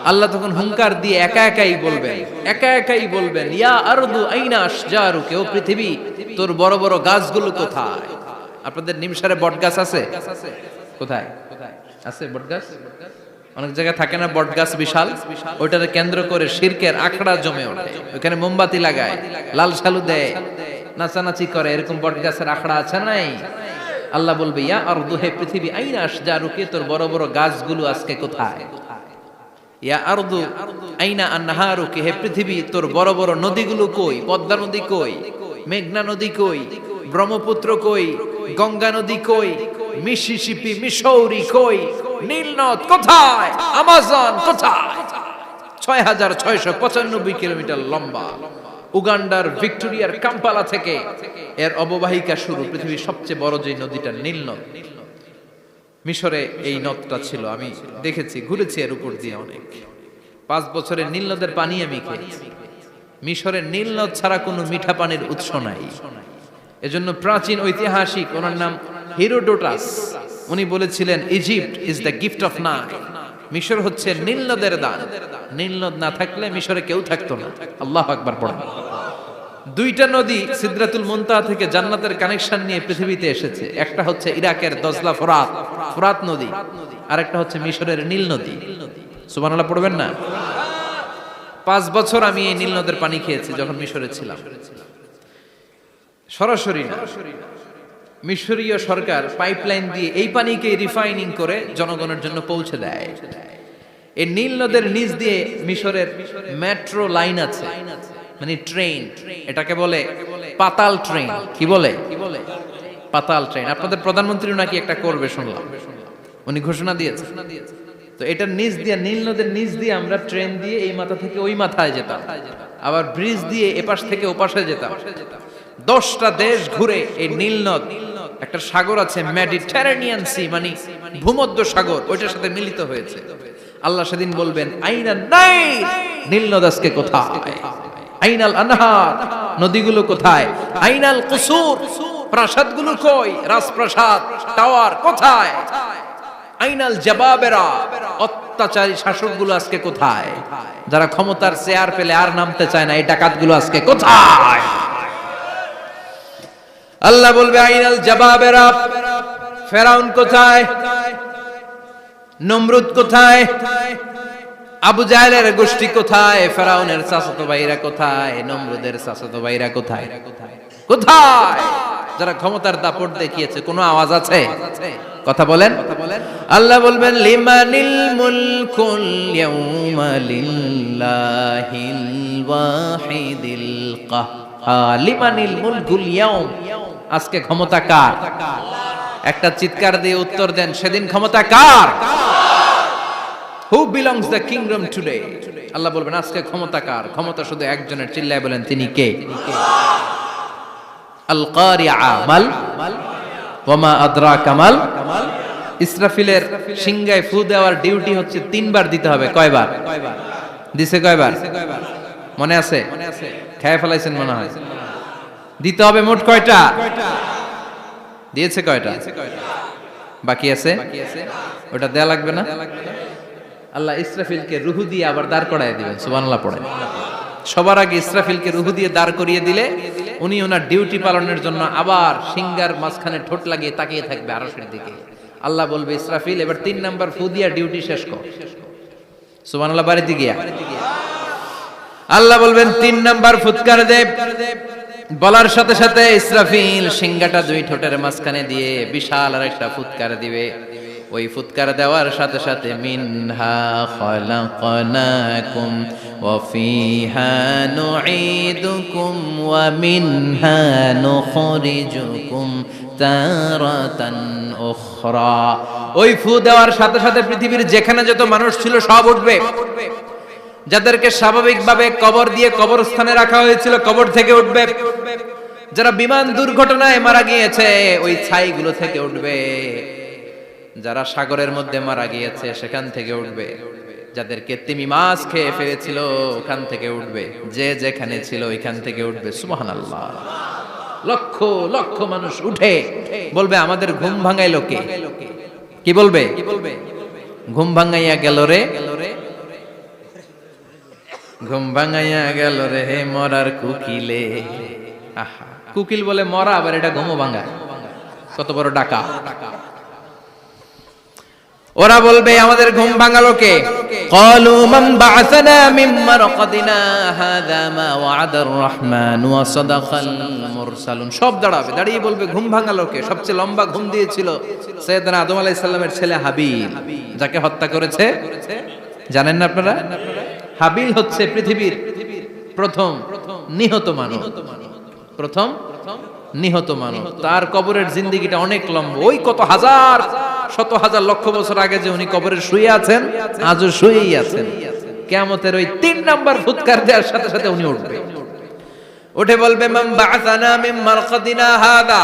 আল্লাহ তখন হুঙ্কার দিয়ে একা একাই বলবেন, একা একাই বলবেন ইয়া আরদু আইনা আশজারুকা, ও পৃথিবী তোর বড় বড় গাছগুলো কোথায়? আপনাদের নিমসারে বট গাছ আছে? কোথায় আছে বট গাছ? অনেক জায়গায় থাকে না বট গাছ বিশাল, ওইটারে কেন্দ্র করে শিরকের আখড়া জমে ওঠে, ওখানে মোমবাতি লাগায়, লাল শালু দেয়, নাচানাচি করে, এরকম বট গাছের আখড়া আছে নাই? আল্লাহ বলবে ইয়া আরদু, হে পৃথিবী, আইনা আশজারুকা, তোর বড় বড় গাছগুলো আজকে কোথায়? ইয়া আরদু আইনা আনহারুকা, হে পৃথিবী তোর বড় বড় নদীগুলো কই? পদ্মা নদী কই? মেঘনা নদী কই? ব্রহ্মপুত্র কই? গঙ্গা নদী কই? মিসিসিপি, মিসৌরি কই? নীল নদ কোথায়? আমাজন কোথায়? ৬৬৯৫ কিলোমিটার লম্বা, উগান্ডার ভিক্টোরিয়ার কাম্পালা থেকে এর অববাহিকা শুরু। পৃথিবীর সবচেয়ে বড় যে নদীটা নীল নদ, মিশরে এই নদটা ছিল, আমি দেখেছি, ঘুরেছি এর উপর দিয়ে অনেক। 5 বছরের নীল নদের পানি আমি খেয়েছি। মিশরের নীল নদ ছাড়া কোনো মিঠা পানির উৎস নাই। এজন্য প্রাচীন ঐতিহাসিক, ওনার নাম হেরোডোটাস, উনি বলেছিলেন Egypt is the gift of Nile, মিশর হচ্ছে নীল নদের দান। নীল নদ না থাকলে মিশরে কেউ থাকতো না। আল্লাহু আকবার পড়েন। 2টা নদী সিদরাতুল মুনতাহা থেকে জান্নাতের কানেকশন নিয়ে পৃথিবীতে এসেছে। একটা হচ্ছে ইরাকের দজলা ফোরাত নদী, আর একটা হচ্ছে মিশরের নীল নদী। সুবহানাল্লাহ পড়বেন না? 5 বছর আমি এই নীল নদের পানি খেয়েছি যখন মিশরে ছিলাম। সরাসরি না, মিশরীয় সরকার পাইপলাইন দিয়ে এই পানিকে রিফাইনিং করে জনগণের জন্য পৌঁছে দেয়। এই নীল নদের নিচ দিয়ে মিশরের মেট্রো লাইন আছে, মানে ট্রেন, এটাকে বলে পাতাল ট্রেন। কি বলে? পাতাল ট্রেন। আপনাদের প্রধানমন্ত্রী নাকি একটা করবে শুনলাম, উনি ঘোষণা দিয়েছে। তো এটার নিচ দিয়ে, নীল নদের নিচ দিয়ে আমরা ট্রেন দিয়ে এই মাথা থেকে ওই মাথায় যেতাম, আবার ব্রিজ দিয়ে এপাশ থেকে ওপাশে যেতাম। 10টা দেশ ঘুরে এই নীল নদ, একটা সাগর আছে মেডিটেরেনিয়ান সি, মানে ভূমধ্য সাগর, ওইটার সাথে মিলিত হয়েছে। আল্লাহ সেদিন বলবেন আইনা নাই, নীল নদ আজকে কোথায়? আইনাল আনহার, নদীগুলো কোথায়? আইনাল কুসুর, প্রাসাদগুলো কই? রাজপ্রাসাদ, টাওয়ার কোথায়? আইনাল জাবাবেরা, অত্যাচারী শাসকগুলো আজকে কোথায়? যারা ক্ষমতার চেয়ার পেলে আর নামতে চায় না, এই ডাকাতগুলো আজকে কোথায়? আল্লাহ বলবে আইনাল জাবাবেরা, ফেরাউন কোথায়? নমরুদ কোথায়? আবু জাহেলের গোষ্ঠী কোথায়? ফেরাউনের চাচাতো ভাইরা কোথায়? নমরুদের চাচাতো ভাইরা কোথায়? কোথায়? যারা ক্ষমতার দাপট দেখিয়েছে, কোনো আওয়াজ আছে? কথা বলেন। আল্লাহ বলবেন লিমানিল মুলকুল ইয়াউমা লিল্লাহিল ওয়াহিদিল কাহ্হার। লিমানিল মুলকুল ইয়াউম, আজকে ক্ষমতা কার? একটা চিৎকার দিয়ে উত্তর দেন, সেদিন ক্ষমতা কার? Who belongs the kingdom today? আল্লাহ বলবেন আজকে ক্ষমতা কার? ক্ষমতা শুধু একজনের, চিল্লায় বলেন তিনি কে? আল কারিআ মাল ওয়া মা আদরাকা মাল। ইসরাফিলের সিংহায় ফু দেওয়ার ডিউটি হচ্ছে 3 বার দিতে হবে। কয়বার দিছে? কয়বার মনে আছে? খেয়ে ফেলাইছেন মনে হয়। দিতে হবে মোট কয়টা? দিয়েছে কয়টা? বাকি আছে? ওটা দেয়া লাগবে না? আল্লাহ ইসরাফিলকে রুহু দিয়ে আবার দাঁড় করায় দিবেন। সুবহানাল্লাহ পড়ে। সবার আগে ইসরাফিলকে রুহু দিয়ে দাঁড় করিয়ে দিলে উনি ওনার ডিউটি পালনের জন্য আবার সিংহার মাঝখানে ঠোঁট লাগিয়ে তাকিয়ে থাকবে আরশের দিকে। আল্লাহ বলবে ইসরাফিল এবার 3 নাম্বার ফু দিয়া ডিউটি শেষ কর। সুবহানাল্লাহ। বাড়িতে গিয়া আল্লাহ বলবেন 3 নাম্বার ফুৎকার দে। বলার সাথে সাথে ইসরাফিল সিংহাটা 2 ঠোঁটের মাঝখানে দিয়ে বিশাল আরেকটা ফুৎকার দিবে। ওই ফুৎকার দেওয়ার সাথে সাথে মিনহা খালাকনাকুম ওয়া ফিহা নুঈদুকুম ওয়া মিনহা নুখরিজুকুম তারাতান উখরা। ওই ফু দেওয়ার সাথে সাথে পৃথিবীর যেখানে যত মানুষ ছিল সব উঠবে। যাদেরকে স্বাভাবিকভাবে কবর দিয়ে কবরস্থানে রাখা হয়েছিল কবর থেকে উঠবে। যারা বিমান দুর্ঘটনায় মারা গিয়েছে ওই ছাইগুলো থেকে উঠবে। যারা সাগরের মধ্যে মারা গিয়েছে সেখান থেকে উঠবে। যাদেরকে তিমি মাছ খেয়ে ফেলেছিল ওখান থেকে উঠবে। যে যেখানে ছিল ওইখান থেকে উঠবে। সুবহানাল্লাহ। লক্ষ লক্ষ মানুষ উঠে বলবে আমাদের ঘুম ভাঙাইলো কে? কি বলবে? ঘুম ভাঙাইয়া গেল রে, ঘুম ভাঙাইয়া গেল রে মরার কুকিলে। আহা, কুকিল বলে মরা, আবার এটা ঘুমো ভাঙা। কত বড় ডাকা। ওরা বলবে আমাদের ঘুম ভাঙালো কে? ক্বালু মান বা'আসানা মিন মারকাদিনা হাযা মা ওয়া'দার রহমান ওয়া সাদাকাল মুরসালুন। সব দাঁড়াবে, দাঁড়িয়ে বলবে ঘুম ভাঙালো কে? সবচেয়ে লম্বা ঘুম দিয়েছিল সাইয়েদনা আদম আলাইহিস সালামের ছেলে হাবিল, যাকে হত্যা করেছে। জানেন না আপনারা? হাবিল হচ্ছে পৃথিবীর প্রথম নিহত মানব। প্রথম নিহত মানব। তার কবরের জিন্দেগিটা অনেক লম্বা। ওই কত হাজার শত হাজার লক্ষ বছর আগে যে উনি কবরে শুয়ে আছেন, আজও শুয়েই আছেন। কিয়ামতের ওই 3 নাম্বার ফুৎকার দেওয়ার সাথে সাথে উনি উঠবে। উঠে বলবে মান বা'আসানা মিন মারকাদিনা হাদা।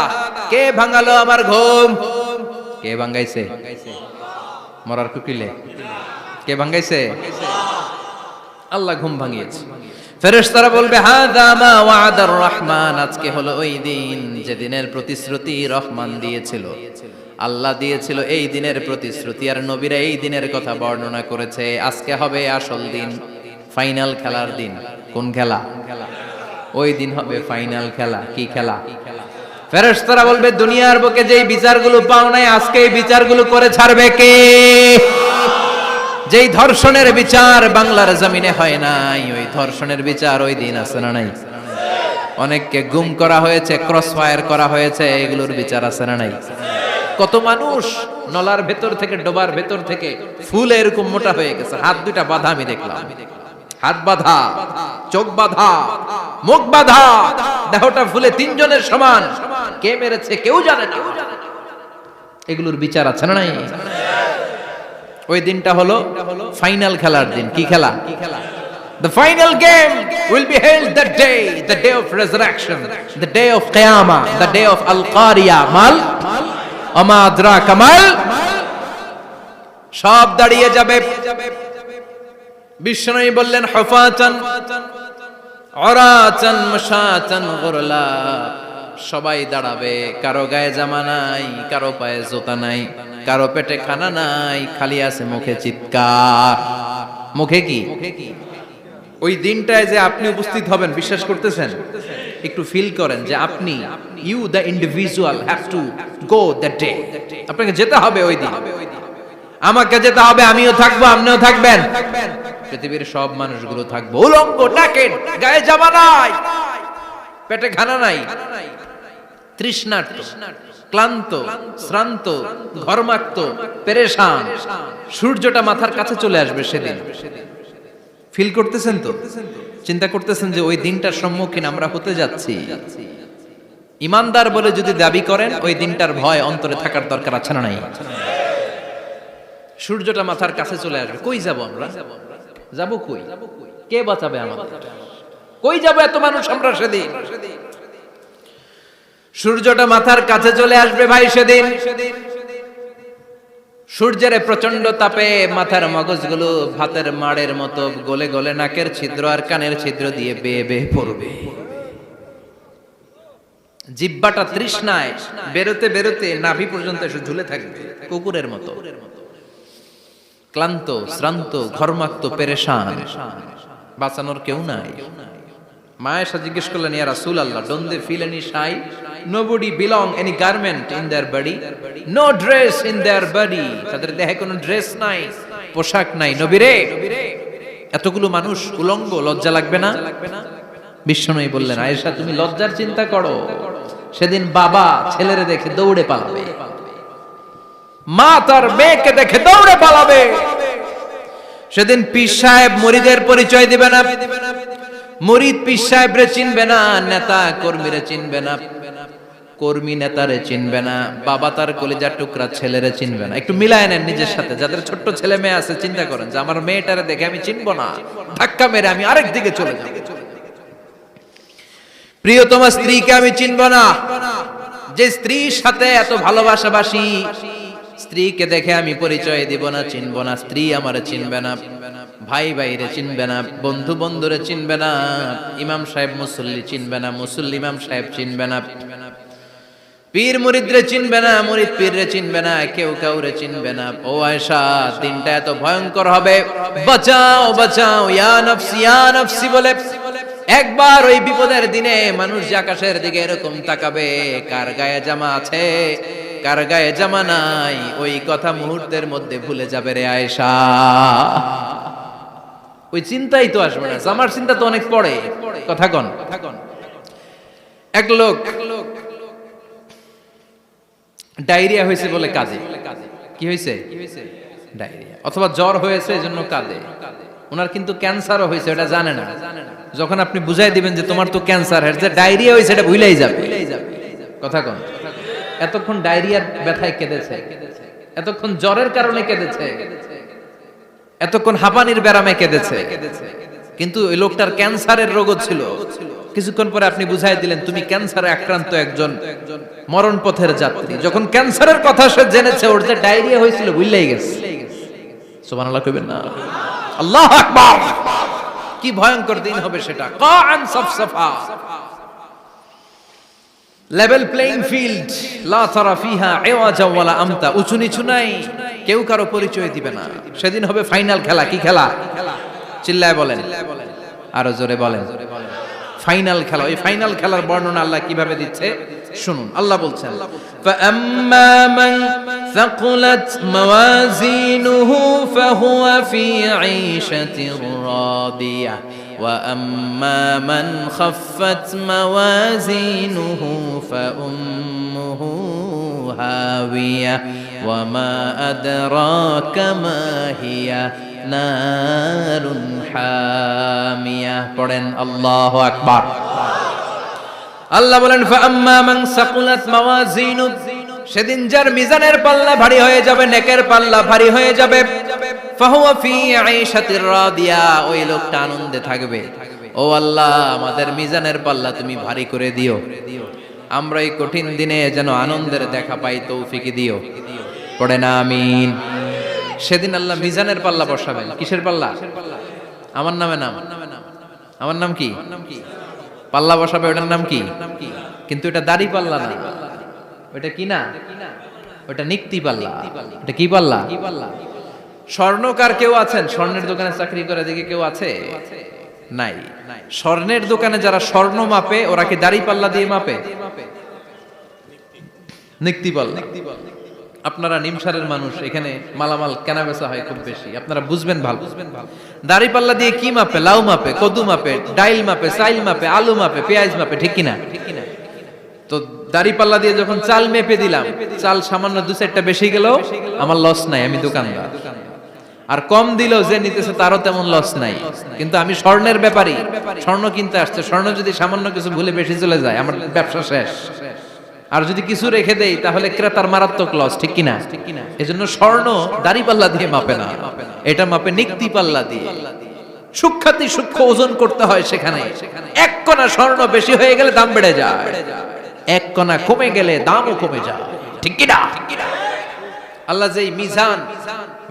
কে ভাঙালো আমার ঘুম? কে ভাঙাইছে? মরার কুকিলে কে ভাঙাইছে? আল্লাহ ঘুম ভাঙিয়েছে। ফেরেশতারা বলবে হাযা মা ওয়া'দার রহমান। আজকে হলো ওই দিন যে দিনের প্রতিশ্রুতি রহমান দিয়েছিল, আল্লাহ দিয়েছিল। এই দিনের প্রতিশ্রুতি আর নবীরা এই দিনের কথা বর্ণনা করেছে। আজকে হবে আসল দিন, ফাইনাল খেলার দিন। কোন খেলা? ওই দিন হবে ফাইনাল খেলা। কি খেলা? ফেরেশতারা বলবে দুনিয়ার বুকে যেই বিচারগুলো পাও নাই আজকে এই বিচারগুলো করে ছাড়বে কে? যেই ধর্ষণের বিচার বাংলার জমিনে হয় নাই, ওই ধর্ষণের বিচার ওই দিন আছে না নাই? অনেককে গুম করা হয়েছে, ক্রস ফায়ার করা হয়েছে, এগুলোর বিচার আছে না নাই? কত মানুষ নলার ভেতর থেকে, ডোবার ভেতর থেকে ফুল এরকম মোটা হয়ে গেছে, হাত দুইটা বাঁধা। আমি দেখলাম হাত বাঁধা, চোখ বাঁধা, মুখ বাঁধা, দেহটা ফুলে 3 জনের সমান। কে মেরেছে কেউ জানে না। এগুলোর বিচার আছে না নাই? ওই দিনটা হলো ফাইনাল খেলার দিন। কি খেলা? The final game will be held that day, the day of resurrection, the day of Qiyamah, the day of Al-Qari'ah. Mal আমা আদরাকা মাল। সব দাঁড়িয়ে যাবে। বিষ্ণু বললেন হুফাতান উরাতান মাশাতান গুরলা। সবাই দাঁড়াবে, কারো গায়ে জামা নাই, কারো পায়ে জুতা নাই। কারো পেটে খানা নাই, খালি আছে মুখে চিৎকার। মুখে কি? ওই দিনটায় যে আপনি উপস্থিত হবেন, বিশ্বাস করতেছেন? একটু ফিল করেন যে আপনি, you the individual have to go that day. আপনাকে যেতে হবে ওই দিন, আমাকে যেতে হবে, আমিও থাকবো, আপনিও থাকবেন, পৃথিবীর সব মানুষগুলো থাকবো উলঙ্গ, নাকেড, গায়ে জামা নাই, পেটে খানা নাই, তৃষ্ণার্ত, ক্লান্ত, শ্রান্ত, ঘর্মাক্ত, পেরেশান। সূর্যটা মাথার কাছে চলে আসবে সেদিন। ফিল করতেছেন তো? চিন্তা করতেছেন যে ওই দিনটার সম্মুখীন আমরা হতে যাচ্ছি। ইমানদার বলে যদি দাবি করেন, ওই দিনটার ভয় অন্তরে থাকার দরকার আছে না নাই? সূর্যটা মাথার কাছে চলে আসবে, কই যাব আমরা? যাব কই? কে বাঁচাবে আমাদের? কই যাব এত মানুষ আমরা সেদিন? সূর্যটা মাথার কাছে চলে আসবে ভাই সেদিন। সূর্যের প্রচন্ড তাপে মাথার মগজগুলো ভাতের মাড়ের মতো গলে গলে নাকের ছিদ্র আর কানের ছিদ্র দিয়ে বেয়ে বেয়ে পড়বে। জিহ্বাটা তৃষ্ণায় বেরোতে বেরোতে নাভি পর্যন্ত এসে ঝুলে থাকবে কুকুরের মতো। ক্লান্ত, শ্রান্ত, ঘর্মাক্ত, পেরেশান, বাঁচানোর কেউ নাই। মায়েশা জিজ্ঞেস করলেন, ইয়া রাসূলুল্লাহ, don't they feel any shy? Nobody belong any garment in their body, no dress in their body. তাদের দেহে কোনো ড্রেস নাই, পোশাক নাই। নবী রে, এতগুলো মানুষ উলঙ্গ, লজ্জা লাগবে না? বিশ্বনবী বললেন, আয়েশা তুমি লজ্জার চিন্তা করো, সেদিন বাবা ছেলেরে দেখে দৌড়ে পালাবে, মা তার মেয়েকে দেখে দৌড়ে পালাবে। সেদিন পীর সাহেব মুরিদের পরিচয় দিবে না, মুরিদ পীর সাহেবরে চিনবে না, নেতা কর্মীরে চিনবে না, কর্মী নেতারে চিনবে না, বাবা তার কলিজার টুকরা ছেলেরে চিনবে না। একটু মিলায় নেন নিজের সাথে। যাদের ছোট্ট ছেলে মেয়ে আছে, চিন্তা করেন যে আমার মেয়েটারে দেখে আমি চিনবো না, ধাক্কা মেরে আমি আরেক দিকে চলে যাব। প্রিয়তমা স্ত্রীকে আমি চিনবো না, যে স্ত্রীর সাথে এত ভালোবাসাবাসি, স্ত্রীকে দেখে আমি পরিচয় দিব না, চিনবো না। স্ত্রী আমারে চিনবে না, ভাই ভাইরে চিনবে না, বন্ধু বন্ধুরে চিনবে না, ইমাম সাহেব মুসল্লি চিনবে না, মুসল্লি ইমাম সাহেব চিনবে না, পীর মুরিদরে চিনবে না, মুরিদ পীররে চিনবে না, কেউ কাউরে চিনবে না। ও আয়েশা, দিনটা এত ভয়ঙ্কর হবে, বাঁচাও বাঁচাও, ইয়া নফসি ইয়া নফসি বলে একবার ওই বিপদের দিনে মানুষ যে আকাশের দিকে এরকম তাকাবে, কার গায়ে জামা আছে কার গায়ে জামা নাই, ওই কথা মুহূর্তের মধ্যে ভুলে যাবে রে আয়েশা। ওই চিন্তাই তো আসবে না, জামার চিন্তা তো অনেক পরে। কথা কন। এক লোক ডায়রিয়া হয়েছে বলে কাঁদে। কি হয়েছে? ডায়রিয়া, অথবা জ্বর হয়েছে এজন্য কাঁদে। ওনার কিন্তু ক্যান্সারও হয়েছে, এটা জানে না। যখন আপনি বুঝাই দিবেন যে তোমার তো ক্যান্সার, যে ডায়রিয়া হয়েছে এটা ভুলেই যাবে। কথা কন। এতক্ষণ ডায়রিয়ার ব্যথায় কেঁদেছে, এতক্ষণ জ্বরের কারণে কেঁদেছে, এতক্ষণ হাঁপানির ব্যারামে কেঁদেছে, কিন্তু ওই লোকটার ক্যান্সারের রোগও ছিল। কিছুক্ষণ পরে আপনি বুঝাই দিলেন তুমি ক্যান্সারে আক্রান্ত একজন মরণ পথের যাত্রী। যখন ক্যান্সারের কথা সে জেনেছে, ওর যে ডায়রিয়া হয়েছিল ভুলেই গেছে। সুবহানাল্লাহ কইবেন না? আল্লাহু আকবার। কি ভয়ঙ্কর দিন হবে সেটা। কাআন সাফসাফা, লেভেল প্লেইং ফিল্ড, লা তারা ফিহা ইওয়াজা ওয়ালা আমতা, উঁচু নিচু নাই, কেউ কারো পরিচয় দিবে না। সেদিন হবে ফাইনাল খেলা। কি খেলা? চিল্লায় বলেন, আরো জোরে বলেন। ফাইনাল খেলা। ওই ফাইনাল খেলার বর্ণনা আল্লাহ কিভাবে দিচ্ছে শুনুন। আল্লাহ বলছেন, ফাআম্মা মান সাকুলাত মাওয়াজিনুহু ফাহুয়া ফি ঈশাতির রাদিয়া ওয়া আম্মা মান খাফফাত মাওয়াজিনুহু ফাউম্মুহু হাওিয়া ওয়া মা আদরাকা মা হিয়া নারুন হামিয়া। পড়েন আল্লাহু আকবার। আল্লাহ বলেন, ফাআম্মা মান সাকুলাত মাওয়াজিনু, সেদিন যার মিজানের পাল্লা ভারী হয়ে যাবে, নেকের পাল্লা ভারী হয়ে যাবে, ফাহুয়া ফি ঈশাতির রাদিয়া, ওই লোকটা আনন্দে থাকবে। ও আল্লাহ, আমাদের মিজানের পাল্লা তুমি ভারী করে দিও, আমরা এই কঠিন দিনে যেন আনন্দের দেখা পাই, তৌফিক দিও। পড়েন আমিন। সেদিন আল্লাহ মিজানের পাল্লা বসাবেন। কিসের পাল্লা? আমার নামে নাম। আমার নাম কি? পাল্লা বসাবে, ওটার নাম কি? কিন্তু এটা দাড়ি পাল্লা না। ওটা কি না? ওটা নিক্তি পাল্লা। এটা কি পাল্লা? স্বর্ণকার কেউ আছেন? স্বর্ণের দোকানে চাকরি করে দেখে কেউ আছে? নাই। স্বর্ণের দোকানে যারা স্বর্ণ মাপে ওরা কি দাড়ি পাল্লা দিয়ে মাপে? নিক্তি পাল্লা। আপনারা নিমসারের মানুষ, এখানে মালামাল কেনা বেচা হয় খুব বেশি, আপনারা বুঝবেন ভালো। দাড়ি পাল্লা দিয়ে কি মাপে? লাউ মাপে, কদু মাপে, ডাইল মাপে, চাইল মাপে, আলু মাপে, পেঁয়াজ মাপে, ঠিক কিনা? তো দাড়ি পাল্লা দিয়ে যখন চাল মেপে দিলাম, চাল সামান্য 2-4টা বেশি গেল, আমার লস নাই, আমি দোকানদার। আর কম দিল যে নিতেছে তারও তেমন লস নাই। কিন্তু আমি স্বর্ণের ব্যাপারী, স্বর্ণ কিনতে আসছে, স্বর্ণ যদি সামান্য কিছু ভুলে বেশি চলে যায় আমার ব্যবসা শেষ। আর যদি কিছু রেখে দেই তাহলে ক্রেতার মারাত্মক লস, ঠিক কিনা? এজন্য স্বর্ণ দাড়ি পাল্লা দিয়ে মাপে না, এটা মাপে নিক্তি পাল্লা দিয়ে। সূক্ষ্মাতি সূক্ষ্ম ওজন করতে হয় সেখানে। এক কণা স্বর্ণ বেশি হয়ে গেলে দাম বেড়ে যায়, এক কণা কমে গেলে দামও কমে যায়, ঠিক কিনা? আল্লাহ যে মিজান,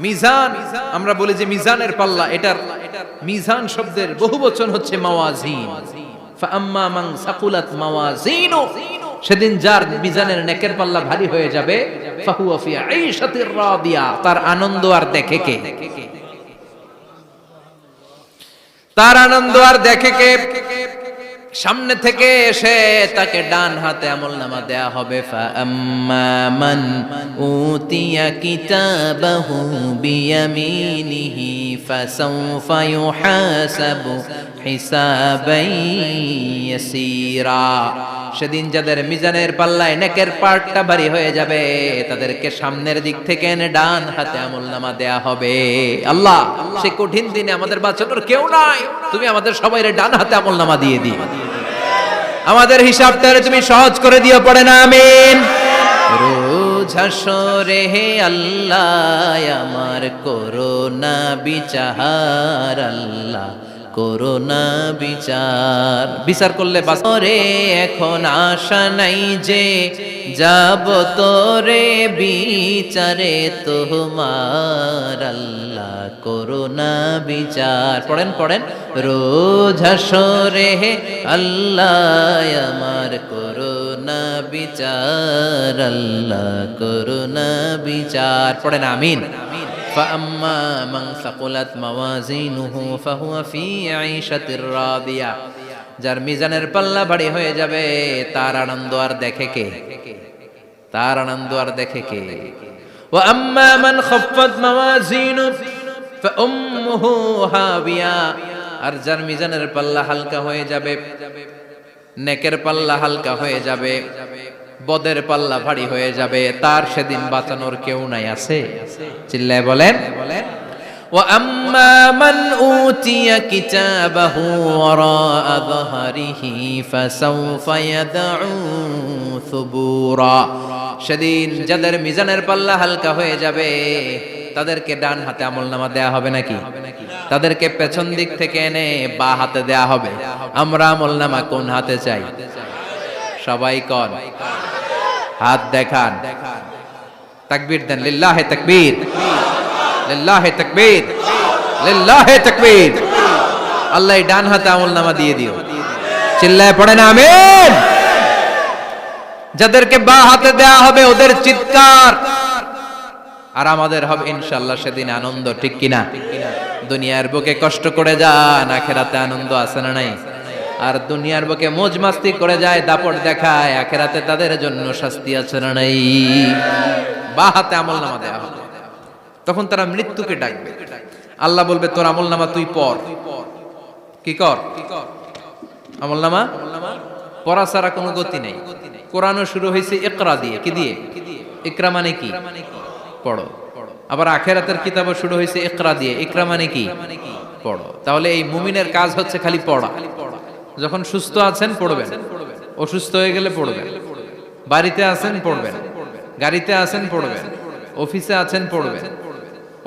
মিজান আমরা বলি যে মিজানের পাল্লা, এটার মিজান শব্দের বহুবচন হচ্ছে মাওয়াজিন। ফাআম্মা মান সাকুলাত মাওয়াজিনু, সেদিন যার মিজানের নেকের পাল্লা ভারী হয়ে যাবে, ফাহুয়া ফি আইশাতির রাদিয়া, তার আনন্দ আর দেখে কে? তার আনন্দ আর দেখে কে? সামনে থেকে এসে তাকে ডান হাতে আমলনামা দেয়া হবে। ফাআম্মা মান উতিয়া কিতাবাহু বিয়ামিনিহি ফাসাউফা ইউহাসাবু হিসাবান ইয়াসীরা, সেদিন যাদের মিজানের পাল্লায় নেকের পার্টটা ভারী হয়ে যাবে তাদেরকে সামনের দিক থেকে এনে ডান হাতে আমলনামা দেয়া হবে। আল্লাহ, সে কঠিন দিনে আমাদের বাঁচানোর কেউ নাই, তুমি আমাদের সবাইরে ডান হাতে আমলনামা দিয়ে দিও, আমাদের হিসাবটা তুমি সহজ করে দিও, পড়ে না আমিন। রোজ হাসরে হে আল্লাহ আমার করোনা বিচার, আল্লাহ করোনা বিচার, বিচার করলে বাসরে এখন আশা নাই যে যাব তোরে বিচারে তোমার, আল্লাহ করোনা বিচার। পড়েন পড়েন, রোজ হাসরে হে আল্লাহ আমার করোনা বিচার, আল্লাহ করোনা বিচার, পড়েন আমিন। فأما من ثقلت موازينه فهو في عيشة راضية, যার মিজানের পাল্লা ভারী হয়ে যাবে তার আনন্দ আর দেখে কে? তার আনন্দ আর দেখে কে? وأما من خفت موازينه فأمه هاوية, আর যার মিজানের পাল্লা হালকা হয়ে যাবে, নেকের পাল্লা হালকা হয়ে যাবে, বদের পাল্লা ভারী হয়ে যাবে, তার সেদিন বাঁচানোর কেউ নাই। আছে? চিল্লায় বলেন। ওয়া আম্মা মান উতিয়া কিতাবাহু ওয়ারাআ যাহরিহি ফাসাউফা ইয়াদউ সুবুরা, সেদিন যাদের মিজানের পাল্লা হালকা হয়ে যাবে তাদেরকে ডান হাতে আমলনামা দেয়া হবে নাকি? তাদেরকে পেছন দিক থেকে এনে বা হাতে দেয়া হবে। আমরা আমলনামা কোন হাতে চাই? সবাই কোন হাত দেখান, তাকবীর দেন, লিল্লাহি তাকবীর, লিল্লাহি তাকবীর, লিল্লাহি তাকবীর। আল্লাহ ডান হাতে আমলনামা দিয়ে দিও, চিল্লায় পড়েন আমিন। যাদেরকে বা হাতে দেয়া হবে ওদের চিৎকার আর আমাদের হবে ইনশাআল্লাহ সেদিন আনন্দ, ঠিক কিনা? দুনিয়ার বুকে কষ্ট করে যান, আখিরাতে আনন্দ আছে না নাই? আর দুনিয়ার বুকে মौज মাস্তি করে যায়, দাপট দেখায়, আখিরাতে তাদের জন্য শাস্তি আছে না নাই? বা হাতে আমলনামা দেয়া হবে, তখন তারা মৃত্যুকে ডাকবে। আল্লাহ বলবে তোর আমলনামা তুই পড়। কি কর? আমলনামা পড়া ছাড়া কোনো গতি নেই। কোরআনও শুরু হয়েছে ইকরা দিয়ে। কি দিয়ে? ইকরা মানে কি? পড়ো। আবার আখিরাতের কিতাবও শুরু হয়েছে ইকরা দিয়ে। ইকরা মানে কি? পড়ো। তাহলে এই মুমিনের কাজ হচ্ছে খালি পড়া। যখন সুস্থ আছেন পড়বেন, অসুস্থ হয়ে গেলে পড়বেন, বাড়িতে আছেন পড়বেন, গাড়িতে আছেন পড়বেন, অফিসে আছেন পড়বেন,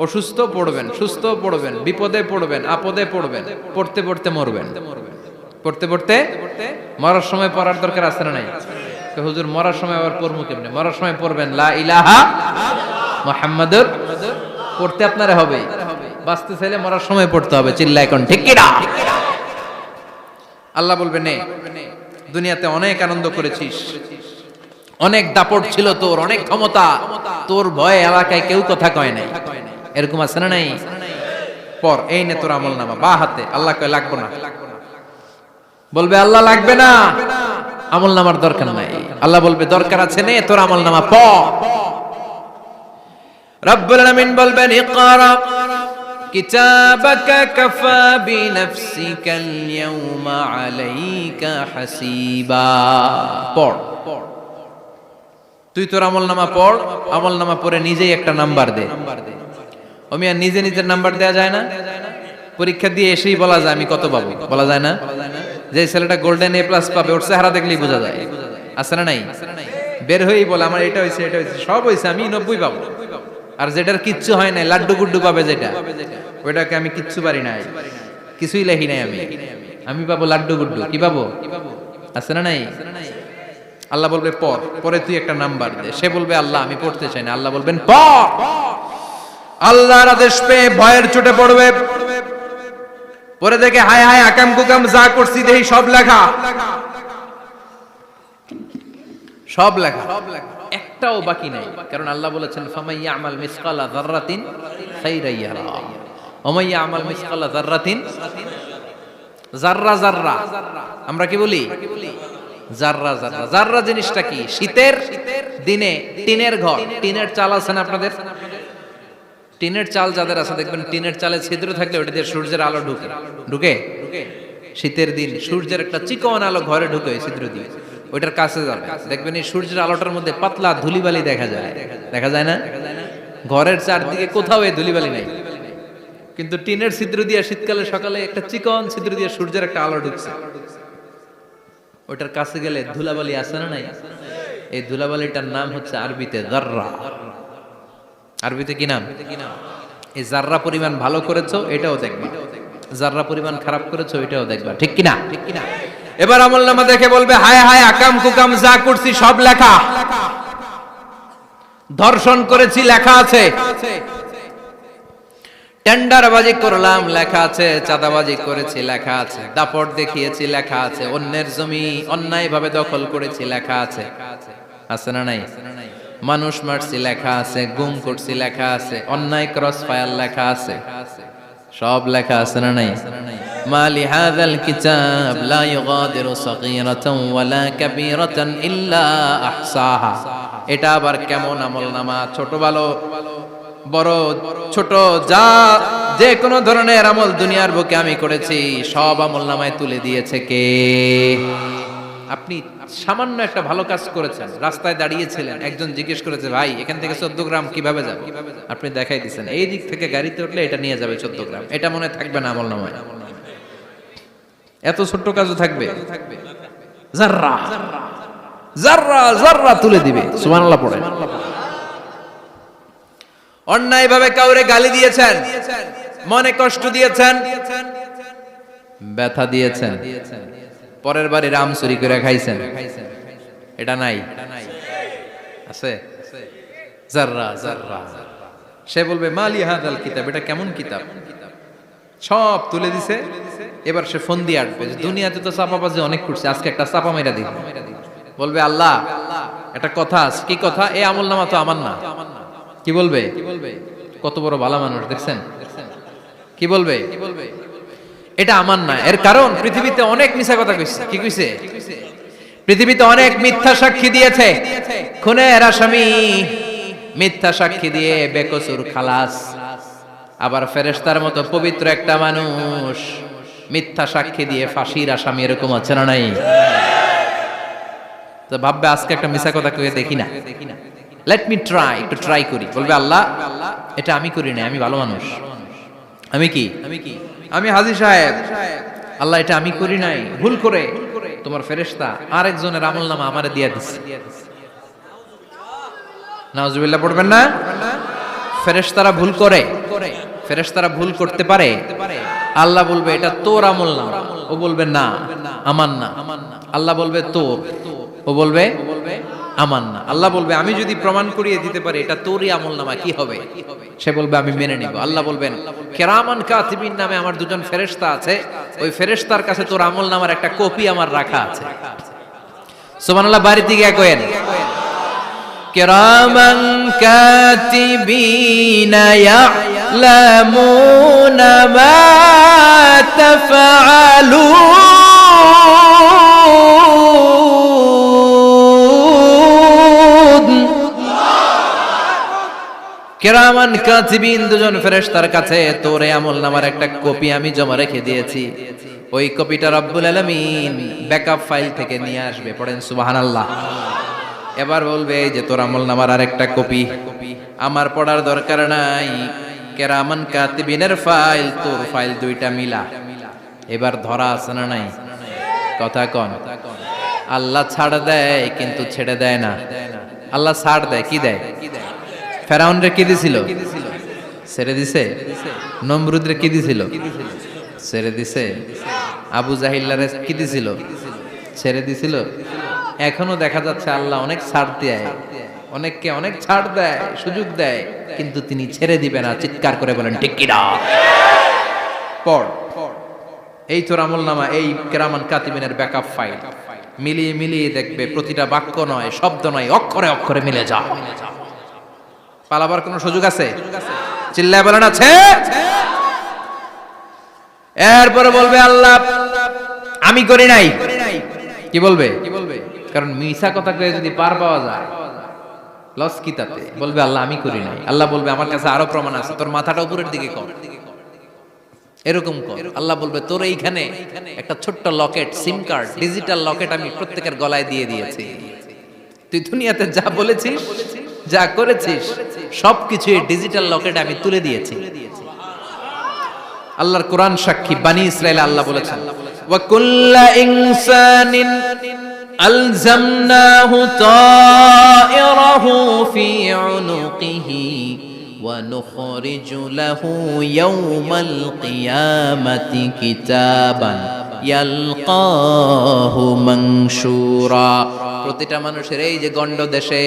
অসুস্থ পড়বেন, সুস্থ পড়বেন, বিপদে পড়বেন, আপদে পড়বেন, পড়তে পড়তে মরবেন, পড়তে পড়তে মরার সময় পড়ার দরকার আছে না নাই? হুজুর মরার সময় আবার পড়বো কেমনে? মরার সময় পড়বেন লা ইলাহা মুহাম্মাদুর, পড়তে আপনারা হবে, বাঁচতে চাইলে মরার সময় পড়তে হবে। চিল্লা এখন ঠিক কিনা? আল্লাহ বলবে নে, দুনিয়াতে অনেক আনন্দ করেছিস, অনেক দাপট ছিল তোর, অনেক ক্ষমতা, তোর ভয়ে এলাকায় কেউ কথা কয় নাই। এরকম আছে না নাই? পর এই নে তোর আমল নামা বা হাতে। আল্লাহ কয় লাগবে না। বলবে আল্লাহ লাগবে না, আমল নামার দরকার নাই। আল্লাহ বলবে দরকার আছে, নে তোর আমল নামা পড়। রব্বুল আলামিন বলবেন ইকরা কিতাবাকা কাফা বিনাফসিকাল ইয়াউমা আলাইকা হাসিবা। পড়, তুই তোর আমল নামা পড়। আমল নামা পড়ে নিজেই একটা নাম্বার দে। আমি আর নিজে নিজের নাম্বার দেয়া যায় না? পরীক্ষা দিয়ে এসেই বলা যায় আমি কত পাবো, বলা যায় না? যে ছেলেটা গোল্ডেন এ প্লাস পাবে ওর চেহারা দেখলেই বোঝা যায়, আছে না নাই? বের হয়েই বলে আমার এটা হয়েছে, এটা হয়েছে, সব হয়েছে, আমি 90 পাবো। আর যেটার কিচ্ছু হয় নাই, লাড্ডু গুড্ডু পাবে যেটা, ওইটাকে আমি কিচ্ছু পারি নাই, কিছুই লেখি নাই, আমি পাবো লাড্ডু গুড্ডু। কি পাবো? আছে না নাই? আল্লাহ বলবে পর, পরে তুই একটা নাম্বার দে। সে বলবে আল্লাহ আমি পড়তে চাই না। আল্লাহ বলবেন পর। আল্লাহর আদেশ পেয়ে ভয়ের চোটে পড়বে, পরে দেখে হায় হায় আকাম কুকাম যা করছি দেই সব লেখা, সব লেখা, একটাও বাকি নাই। কারণ আল্লাহ বলেছেন ফামাইয়া আমাল মিসকালা যাররাতিন খাইরান ইয়ারা ওয়া মাইয়া আমাল মিসকালা যাররাতিন, যাররা যাররা আমরা কি বলি? যাররা যাররা। যাররা জিনিসটা কি? শীতের দিনে টিনের ঘর, টিনের চাল আছে না আপনাদের? টিনের চাল যাদের আছে দেখবেন টিনের চালে ছিদ্র থাকলে ওটা দিয়ে সূর্যের আলো ঢুকে ঢুকে শীতের দিন সূর্যের একটা চিকন আলো ঘরে ঢুকে ছিদ্র দিয়ে, ওইটার কাছে যাবে দেখবেন এই সূর্যের আলোটার মধ্যে পাতলা ধুলিবালি দেখা যায়, দেখা যায় না? ঘরের চারদিকে কোথাও এই ধুলিবালি নাই, কিন্তু টিনের ছিদ্র দিয়ে শীতকালে সকালে একটা চিকন ছিদ্র দিয়ে সূর্যের একটা আলো ঢুকছে, ওটার কাছে গেলে ধুলাবালি আছে না নাই? এই ধুলাবালিটার নাম হচ্ছে আরবিতে যাররা। আরবিতে কি নাম? এই যাররা পরিমাণ ভালো করেছো এটাও দেখবা, যাররা পরিমাণ খারাপ করেছো এটাও দেখবা, ঠিক কিনা? এবার আমলনামা দেখে বলবে হায় হায় আকাম কুকাম যা করছি সব লেখা, ধর্ষণ করেছি লেখা আছে, টেন্ডারবাজি করলাম লেখা আছে, চাঁদাবাজি করেছি লেখা আছে, দাপট দেখিয়েছি লেখা আছে, অন্যের জমি অন্যায়ভাবে দখল করেছি লেখা আছে, আছে না নাই? মানুষ মারছি লেখা আছে, গুম করছি লেখা আছে, অন্যায় ক্রস ফায়ার লেখা আছে, সব লেখা আছে না নাই? মালি হাযাল কিতাব লা ইউগাদিরু সাগীরাতান ওয়ালা কাবীরাতান ইল্লা আহসাহা। এটা আবার কেমন আমলনামা? ছোট ভালো বড় ছোট যা যে কোনো ধরনের আমল দুনিয়ার বুকে আমি করেছি সব আমলনামায় তুলে দিয়েছে কে? আপনি সামান্য একটা ভালো কাজ করেছেন, রাস্তায় দাঁড়িয়েছিলেন, একজন জিজ্ঞেস করেছে ভাই এখান থেকে 14 গ্রাম কিভাবে যাবে, আপনি দেখাই দিচ্ছেন এই দিক থেকে গাড়িতে উঠলে এটা নিয়ে যাবে 14 গ্রাম, এটা মনে থাকবে না আমলনামায়? এত ছোট্ট কাজও থাকবে? যাররা যাররা যাররা তুলে দিবে। সুবহানাল্লাহ পড়ে। অন্যায় ভাবে কাউরে গালি দিয়েছেন, মনে কষ্ট দিয়েছেন, ব্যথা দিয়েছেন, পরের বাড়ি রাম চুরি করে খাইছেন, এটা নাই? আছে? যাররা যাররা। সে বলবে মালি হাযাল কিতাব, এটা কেমন কিতাব? সব তুলে দিছে। এবার সে ফোন দিয়ে আসবে, দুনিয়াতে তো চাপাবাজি অনেক করছে, আজকে একটা চাপা মেরা দিই। বলবে আল্লাহ একটা কথা আছে। কি কথা? এই আমলনামা তো আমার না। কি বলবে? কত বড় ভালো মানুষ দেখছেন? কি বলবে? এটা আমার না। এর কারণ পৃথিবীতে অনেক মিথ্যা কথা কইছে। কি কইছে? পৃথিবীতে অনেক মিথ্যা সাক্ষী দিয়েছে, খুনের আসামি মিথ্যা সাক্ষী দিয়ে বেকসুর খালাস। আবার ফেরেশতার মতো পবিত্র একটা মানুষ মিথ্যা সাক্ষী দিয়ে ফাঁসির আসামি, এরকম আছে না নাই? তো ভাববে আজকে একটা মিথ্যা কথা কয়ে দেখি না, লেট মি ট্রাই, একটু ট্রাই করি। বলবে আল্লাহ এটা আমি করি না, আমি ভালো মানুষ, আমি কি আমি হাজী সাহেব, আল্লাহ এটা আমি করি নাই, ভুল করে তোমার ফেরেশতা আরেকজনের আমলনামা আমারে দিয়ে দিছে। নাউজুবিল্লাহ পড়বেন না? ফেরেশতারা ভুল করে, ফেরেশতারা ভুল করতে পারে। আল্লাহ বলবে এটা তোর আমলনামা, ও বলবে না আমার না। আল্লাহ বলবে তোর, ও বলবে আমার না। আল্লাহ বলবে আমি যদি প্রমাণ করিয়ে দিতে পারি এটা তোরই আমলনামা, কি হবে? সে বলবে আমি মেনে নিব। আল্লাহ বলবেন কিরামান কাতিবিন নামে আমার দুজন ফেরেশতা আছে, ওই ফেরেশতার কাছে তোর আমলনামার একটা কপি আমার রাখা আছে। সুবহানাল্লাহ। বাড়িতে গিয়ে কইেন কিরামান কাতিবিনা ইয়ালামুনা মা তাফআলুন। কিরামান কাতিবিন, দুজন ফেরেশতার কাছে তোর আমলনামার একটা কপি আমি জমা রেখে দিয়েছি। ওই কপিটা রব্বুল আলামিন ব্যাকআপ ফাইল থেকে নিয়ে আসবে। পড়েন সুবহানাল্লাহ। এবার বলবে এই যে তোর আমলনামার আরেকটা কপি, আমার পড়ার দরকার নাই। কিরামান কাতিবিনের ফাইল তোর ফাইল দুইটা মিলা। এবার ধরা আছে না নাই? কথা কন। আল্লাহ ছাড় দেয় কিন্তু ছেড়ে দেয় না। আল্লাহ ছাড় দেয়, কি দেয়? ফেরাউনরে কি দিছিল? ছেড়ে দিছে। নমরুদরে কি দিছিল? ছেড়ে দিছে। আবু জাহিল্লারে কি দিছিল? ছেড়ে দিছিল। এখনো দেখা যাচ্ছে আল্লাহ অনেক ছাড় দেয়, অনেককে অনেক ছাড় দেয়, সুযোগ দেয়, কিন্তু তিনি ছেড়ে দিবে না। চিৎকার করে বলেন ঠিক কি না? পড়, এই তোর আমলনামা, এই কিরামান কাতিবিনের ব্যাকআপ ফাইল মিলিয়ে মিলিয়ে দেখবে প্রতিটা বাক্য নয়, শব্দ নয়, অক্ষরে অক্ষরে মিলে যা। পালাবার কোনো সুযোগ আছে? চিল্লায় বলেন আছে। এরপরে বলবে আল্লাহ আমি করি নাই। কি বলবে? কারণ মিছা কথা কয়ে যদি পার পাওয়া যায় লস কি তাতে? বলবে আল্লাহ আমি করি নাই। আল্লাহ বলবে আমার কাছে আরো প্রমাণ আছে, তোর মাথাটা উপরের দিকে কর, এরকম কর। আল্লাহ বলবে তোর এইখানে একটা ছোট্ট লকেট, সিম কার্ড, ডিজিটাল লকেট আমি প্রত্যেকের গলায় দিয়ে দিয়েছি। তুই দুনিয়াতে যা বলেছিস, যা করেছিস, সবকিছু এই ডিজিটাল লকেট আমি তুলে দিয়েছি। আল্লাহর কোরআন সাক্ষী, বানি ইসরাইল আল্লাহ বলেছেন ওয়া কুল্লা ইনসানিন আলজামনাহু তায়রাহু ফি উনুকিহি ওয়া নুখরিজু লাহু ইয়াওমাল কিয়ামাতি কিতাবান ইয়ালকাহু মানশুরা। প্রতিটা মানুষের এই যে গন্ড দেশে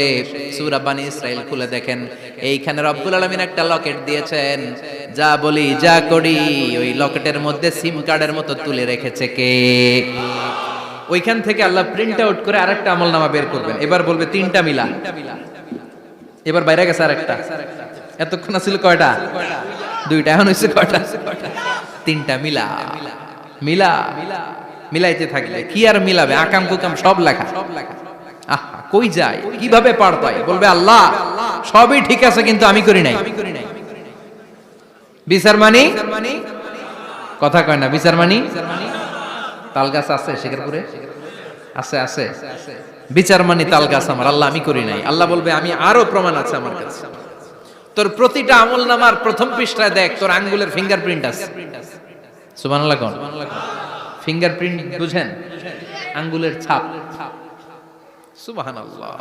সূরা বানি ইসরাইল খুলে দেখেন, এইখানে রব্বুল আলামিন একটা লকেট দিয়েছেন। যা বলি যা করি ওই লকেটের মধ্যে সিম কার্ডের মতো তুলে রেখেছে কে? ওইখান থেকে আল্লাহ প্রিন্ট আউট করে আরেকটা আমলনামা বের করবেন। এবার বলবে তিনটা মিলা। এবার বাইরে গেছে আরেকটা। এতক্ষণ ছিল কয়টা? দুইটা। এখন হইছে কয়টা? তিনটা মিলা। মিলা মিলাইতে থাকলে কি আর মিলাবে? আকাম কুকাম সব লেখা। আহা, কই যায়, কিভাবে পার পায়? বলবে আল্লাহ সবই ঠিক আছে কিন্তু আমি করি নাই। বিচার মানি কথা কয় না। বিচার মানি তাল গাছ আছে শেখরপুরে? আছে আছে। বিচার মানি তাল গাছ আমার। আল্লাহ আমি করি নাই। আল্লাহ বলবে আমি আরো প্রমাণ আছে আমার কাছে। তোর প্রতিটা আমলনামার প্রথম পৃষ্ঠায় দেখ তোর আঙ্গুলের ফিঙ্গারপ্রিন্ট আছে। সুবহানাল্লাহ কোন? ফিঙ্গারপ্রিন্ট বুঝেন? আঙ্গুলের ছাপ। সুবহানাল্লাহ,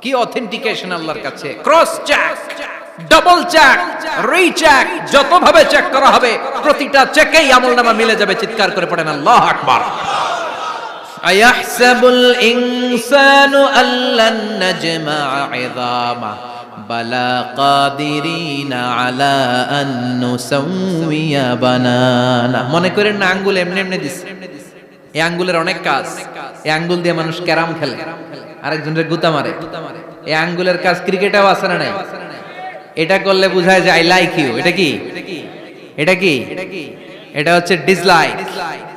কি অথেন্টিকেশন আল্লাহর কাছে। Cross check, double check, recheck, যতভাবে চেক করা হবে প্রতিটা চেকেই আমলনামা মিলে যাবে। চিৎকার করে পড়েন আল্লাহু আকবার। আয়াহসাবুল ইনসানু আল্লান নাজমা'a 'ইযামা বালা কাদিরিনা আলা আন নুসাউইয়া বানানা। মনে করেন না আঙ্গুল এমনি এমনি দিছে। এই আঙ্গুলের অনেক কাজ। এই আঙ্গুল দিয়ে মানুষ ক্যারাম খেলে, আরেকজনের গুতা মারে। এই আঙ্গুলের কাজ ক্রিকেটেও আছে না নাই? এটা করলে বোঝায় যে আই লাইক ইউ। এটা কি? এটা কি? এটা হচ্ছে ডিসলাইক।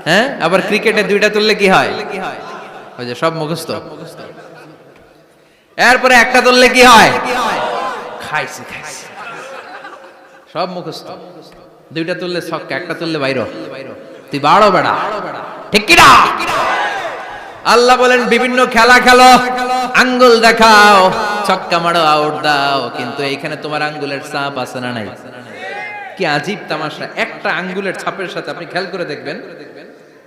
হ্যাঁ, আবার ক্রিকেটে দুইটা তুললে কি হয়? ওই যে সব মুখস্থ। এরপরে একটা তুললে কি হয়? খাইছে খাইছে, সব মুখস্থ। দুইটা তুললে ছক্কা, একটা তুললে বাইরে। তুই বাড়ো বেড়া, ঠিক কি না? আল্লাহ বলেন বিভিন্ন খেলা খেলো, আঙ্গুল দেখাও, ছক্কা মারো, আউট দাও, কিন্তু এইখানে তোমার আঙ্গুলের ছাপ আছে না নাই? কি আজীব তামাশা! একটা আঙ্গুলের ছাপের সাথে আপনি খেয়াল করে দেখবেন,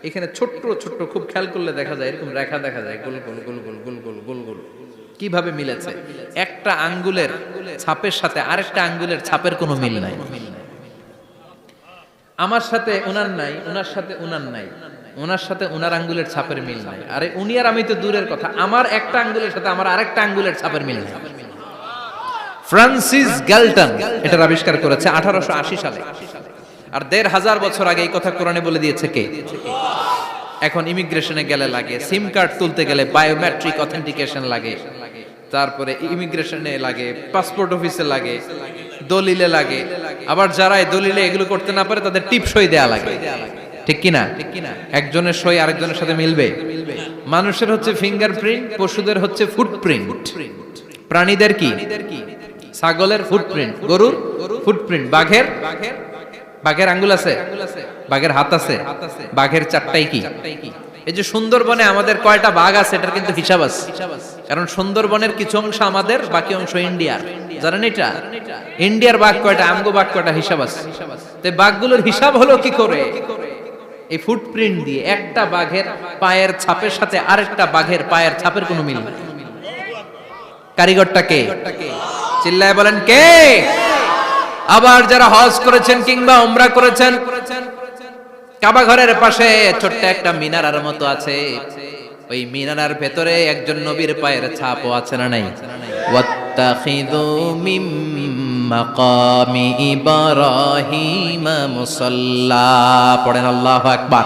এখানে ছোট্ট ছোট্ট খুব খেয়াল করলে দেখা যায় এরকম রেখা দেখা যায়, গোল গোল গোল গোল গোল গোল গোল গোল। কিভাবে মিলেছে? একটা আঙ্গুলের ছাপের সাথে আরেকটা আঙ্গুলের ছাপের কোনো মিল নাই। আমার সাথে উনার নাই, উনার সাথে উনার নাই, ওনার সাথে ওনার আঙ্গুলের ছাপের মিল নাই। আরে উনি আর আমি তো দূরের কথা, আমার একটা আঙ্গুলের সাথে আমার আরেকটা আঙ্গুলের ছাপের মিল নাই। ফ্রান্সিস গ্যালটন এটার আবিষ্কার করেছে 1880 সালে। আর 1500 বছর আগে এই কথা কোরআনে বলে দিয়েছে কে? এখন ইমিগ্রেশনে গেলে লাগে, সিম কার্ড তুলতে গেলে বায়োমেট্রিক অথেন্টিকেশন লাগে, তারপরে ইমিগ্রেশনে লাগে, পাসপোর্ট অফিসে লাগে, দলিলে লাগে, আবার যারা এই দলিলে এগুলো করতে না পারে তাদের টিপ সই দেয়া লাগে, ঠিক কিনা? একজনের সই আরেকজনের সাথে মিলবে? মানুষের হচ্ছে ফিঙ্গারপ্রিন্ট, পশুদের হচ্ছে ফুটপ্রিন্ট। প্রাণীদের কি? ছাগলের ফুটপ্রিন্ট, গরুর ফুটপ্রিন্ট, বাঘের আঙ্গুল আছে, বাঘের হাত আছে, বাঘের চারটাই কি? এই যে সুন্দরবনে আমাদের কয়টা বাঘ আছে এটার কিন্তু হিসাব আছে, কারণ সুন্দরবনের কিছু অংশ আমাদের, বাকি অংশ ইন্ডিয়ার। জানেন এটা? ইন্ডিয়ার বাঘ কয়টা, আমগো বাঘ কয়টা, হিসাব আছে। তো বাঘগুলোর হিসাব হলো কি করে? এই ফুটপ্রিন্ট দিয়ে। একটা বাঘের পায়ের ছাপের সাথে আরেকটা বাঘের পায়ের ছাপের কোনো মিল নেই। কারিগরটা কে? চিল্লায় বলেন কে? আবার যারা হজ করেছেন কিংবা উমরা করেছেন, কাবা ঘরের পাশে ছোট্ট একটা মিনারার মতো আছে, ওই মিনারার ভেতরে একজন নবীর পায়ের ছাপও আছে না নাই? ওয়াত্তাখিযু মিম মাকামি ইব্রাহিম মুসাল্লা, পড়েন আল্লাহু আকবার।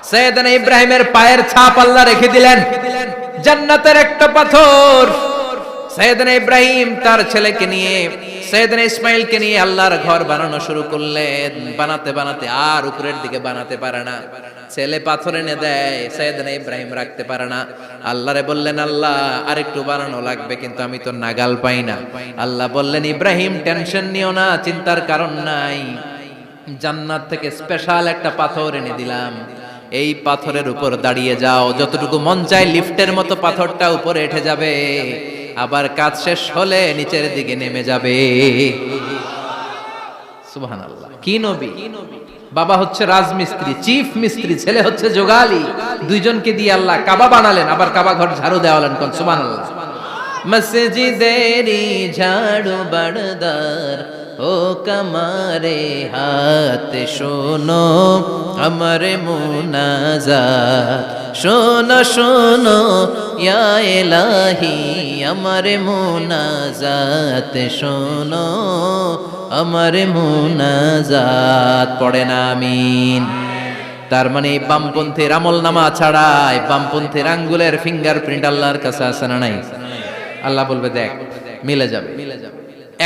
সাইয়েদনা ইব্রাহিমের পায়ের ছাপ আল্লাহ রেখে দিলেন জান্নাতের একটা পাথর। সাইয়েদনা ইব্রাহিম তার ছেলেকে নিয়ে, সাইয়েদনা ইসমাইলকে নিয়ে আল্লাহর ঘর বানানো শুরু করলেন। বানাতে বানাতে আর উপরের দিকে বানাতে পারে না, ছেলে পাথর এনে দেয়, সাইয়েদনা ইব্রাহিম রাখতে পারে না। আল্লাহরে বললেন, আল্লাহ আরেকটু বানানো লাগবে, কিন্তু আমি তো নাগাল পাই না। আল্লাহ বললেন, ইব্রাহিম টেনশন নিও না, চিন্তার কারণ নাই, জান্নাত থেকে স্পেশাল একটা পাথর এনে দিলাম, এই পাথরের উপর দাঁড়িয়ে যাও, যতটুকু মন চায় লিফটের মতো পাথরটা উপরে উঠে যাবে, আবার কাজ শেষ হলে নিচের দিকে নেমে যাবে। সুবহানাল্লাহ। কি নবী! বাবা হচ্ছে রাজমিস্ত্রি, চিফ মিস্ত্রি, ছেলে হচ্ছে যোগালী, দুইজনকে দিয়ে আল্লাহ কাবা বানালেন, আবার কাবা ঘর ঝাড়ু দেওয়ালেন। কোন সুবহানাল্লাহ। মসজিদেরি ঝাড়ু বারদার ও কমারে হাত, শোনো আমার মুনাজাত, শোনো শোনো ইয়া ইলাহি আমার মুনাজাত, শোনো আমার মুনাজাত, পড়েন আমিন। তার মানে বামপন্থীর আমল নামা ছাড়াই বামপন্থীর আঙ্গুলের ফিঙ্গারপ্রিন্ট আল্লাহর কাছে আছে না নাই? আল্লাহ বলবে দেখ মিলে যাবে,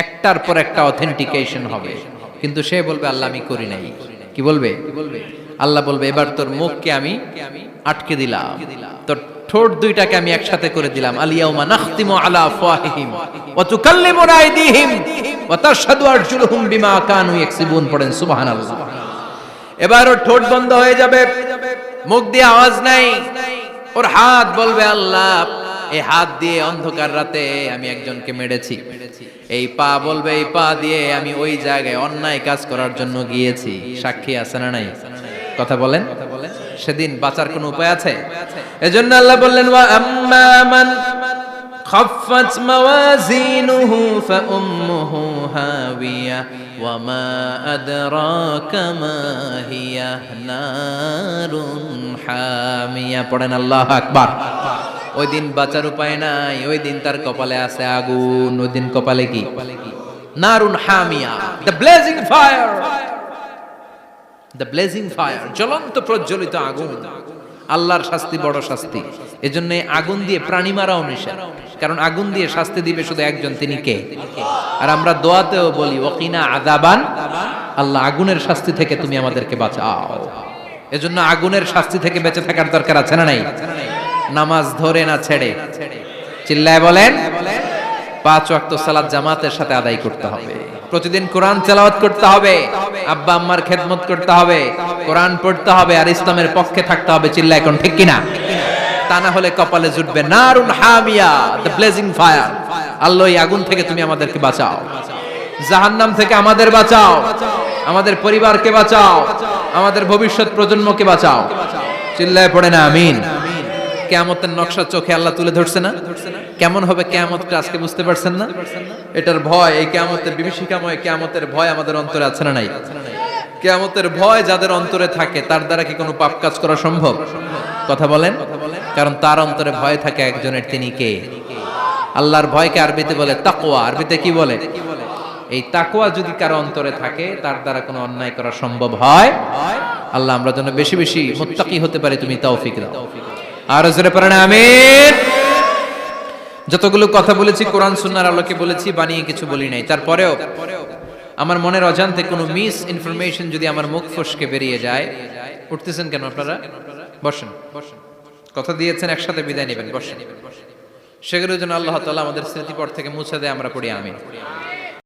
একটার পর একটা অথেন্টিকেশন হবে, কিন্তু সে বলবে আল্লাহ আমি করি নাই। কি বলবে? আল্লাহ বলবে এবার তোর মুখকে আমি আটকে দিলাম, তোর ঠোঁট দুইটাকে আমি একসাথে করে দিলাম। আলিয়াউমা নাখতিমু আলা আফওয়াহিহিম ওয়া তুকাল্লিমুনা আইদিহিম ওয়া তাশহাদু আরজুলুহুম বিমা কানু ইয়াকসিবুন, পড়েন সুবহানাল্লাহ। এবার ওর ঠোঁট বন্ধ হয়ে যাবে, মুখ দিয়ে আওয়াজ নাই, ওর হাত বলবে আল্লাহ এই হাত দিয়ে অন্ধকার রাতে আমি একজনকে মেরেছি, এই পা বলবে এই পা দিয়ে আমি ওই জায়গায় অন্যায় কাজ করার জন্য গিয়েছি। সাক্ষী আছে না নাই? কথা বলেন। সেদিন বাঁচার কোনো উপায় আছে? এজন্য আল্লাহ বললেন, ওয়া আম্মা মান খাফফাত মাওয়াজিনুহু ফাউম্মুহু হাবিয়া ওয়া মা আদরাকা মা হিয়া নারুন হামিয়া, পড়েন আল্লাহু আকবার। ওই দিন বাঁচার উপায় নাই, ওই দিন তার কপালে আছে আগুন। ওই দিন কপালে কি? নারুন হামিয়া, the blazing fire, the blazing fire, জ্বলন্ত প্রজ্বলিত আগুন। আল্লাহর শাস্তি বড় শাস্তি। এজন্য আগুন দিয়ে প্রাণী মারাও নিষেধ, কারণ আগুন দিয়ে শাস্তি দিবে শুধু একজন, তিনি কে? আর আমরা দোয়াতেও বলি ওয়াকিনা আযাবান, আল্লাহ আগুনের শাস্তি থেকে তুমি আমাদেরকে বাঁচাও। এজন্য আগুনের শাস্তি থেকে বেঁচে থাকার দরকার আছে না নাই? নামাজ ধরে না ছেড়ে, চিল্লায় বলেন। 5 ওয়াক্ত সালাত জামাতের সাথে আদায় করতে হবে, প্রতিদিন কোরআন তেলাওয়াত করতে হবে, আব্বা আম্মার খেদমত করতে হবে, কোরআন পড়তে হবে, আর ইসলামের পক্ষে থাকতে হবে। চিল্লায় কোন ঠিক কিনা? তা না হলে কপালে জুটবে নারুন হামিয়া, দ্য ব্লেজিং ফায়ার। আল্লাহ এই আগুন থেকে তুমি আমাদেরকে বাঁচাও, জাহান্নাম থেকে আমাদের বাঁচাও, আমাদের পরিবারকে বাঁচাও, আমাদের ভবিষ্যৎ প্রজন্মকে বাঁচাও। চিল্লায় পড়ে না আমিন। কিয়ামতের নকশা চোখে আল্লাহ তুলে ধরছে না? কেমন হবে কিয়ামতটা আজকে বুঝতে পারছেন না? এটার ভয়, এই কিয়ামতের বিভীষিকাময় কিয়ামতের ভয় আমাদের অন্তরে আছে না নাই? কিয়ামতের ভয় যাদের অন্তরে থাকে তার দ্বারা কি কোনো পাপ কাজ করা সম্ভব? কথা বলেন। কারণ তার অন্তরে ভয় থাকে একজনের, তিনি কে? আল্লাহর ভয়কে আরবিতে বলে তাকওয়া। আরবিতে কি বলে? এই তাকওয়া যদি কারো অন্তরে থাকে তার দ্বারা কোনো অন্যায় করা সম্ভব হয়। আল্লাহ আমরা যেন বেশি বেশি মুত্তাকি হতে পারি, তুমি তৌফিক দাও। আর জোরে পড়েন আমিন। যতগুলো কথা বলেছি কোরআন সুন্নাহর আলোকে বলেছি, বানিয়ে কিছু বলি নাই। তারপরেও আমার মনের অজান্তে কোনো মিস ইনফরমেশন যদি আমার মুখ ফসকে বেরিয়ে যায়, উঠতেছেন কেন আপনারা? বসেন, কথা দিয়েছেন একসাথে বিদায় নেবেন, বসেন। সেগুলোর জন্য আল্লাহ তাআলা আমাদের স্মৃতিপট থেকে মুছে দেয়, আমরা পড়ি আমিন।